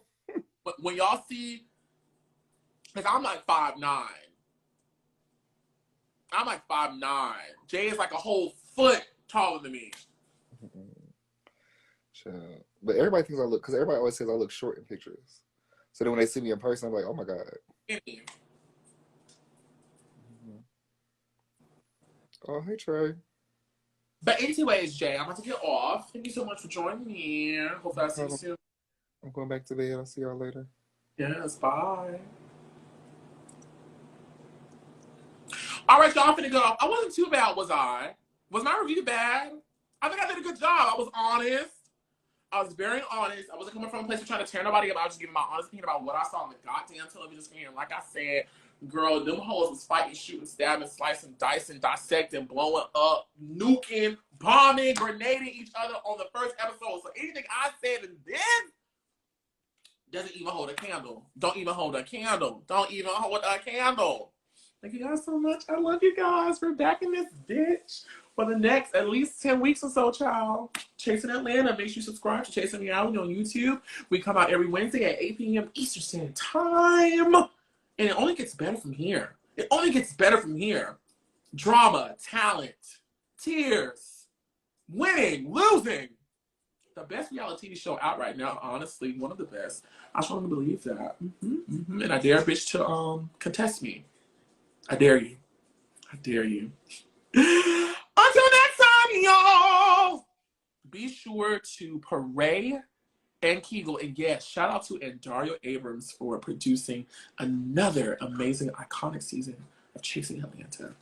But when y'all see, because I'm like 5'9". I'm like 5'9". Jay is like a whole foot taller than me. Sure. But everybody thinks I look, because everybody always says I look short in pictures. So then when they see me in person, I'm like, oh my God. Oh, hey, Trey. But anyways, Jay, I'm about to get off. Thank you so much for joining me. Hopefully I'll see you soon. I'm going back to bed. I'll see y'all later. Yes, bye. All right, y'all, I'm finna go off. I wasn't too bad, was I? Was my review bad? I think I did a good job. I was honest. I was very honest. I wasn't coming from a place of trying to tear nobody up. I was just giving my honest opinion about what I saw on the goddamn television screen. And like I said, girl, them hoes was fighting, shooting, stabbing, slicing, dicing, dissecting, blowing up, nuking, bombing, grenading each other on the first episode. So anything I said in this doesn't even hold a candle. Don't even hold a candle. Don't even hold a candle. Thank you guys so much. I love you guys. We're back in this bitch for the next at least 10 weeks or so, child. Chasing Atlanta. Make sure you subscribe to Chasing Reality on YouTube. We come out every Wednesday at 8 p.m. Eastern Standard Time. And it only gets better from here. It only gets better from here. Drama, talent, tears, winning, losing. The best reality TV show out right now, honestly. One of the best. I strongly believe that. And I dare a bitch to contest me. I dare you. I dare you. Until next time, y'all. Be sure to pray and Kegel. And yes, shout out to Dario Abrams for producing another amazing, iconic season of Chasing Atlanta.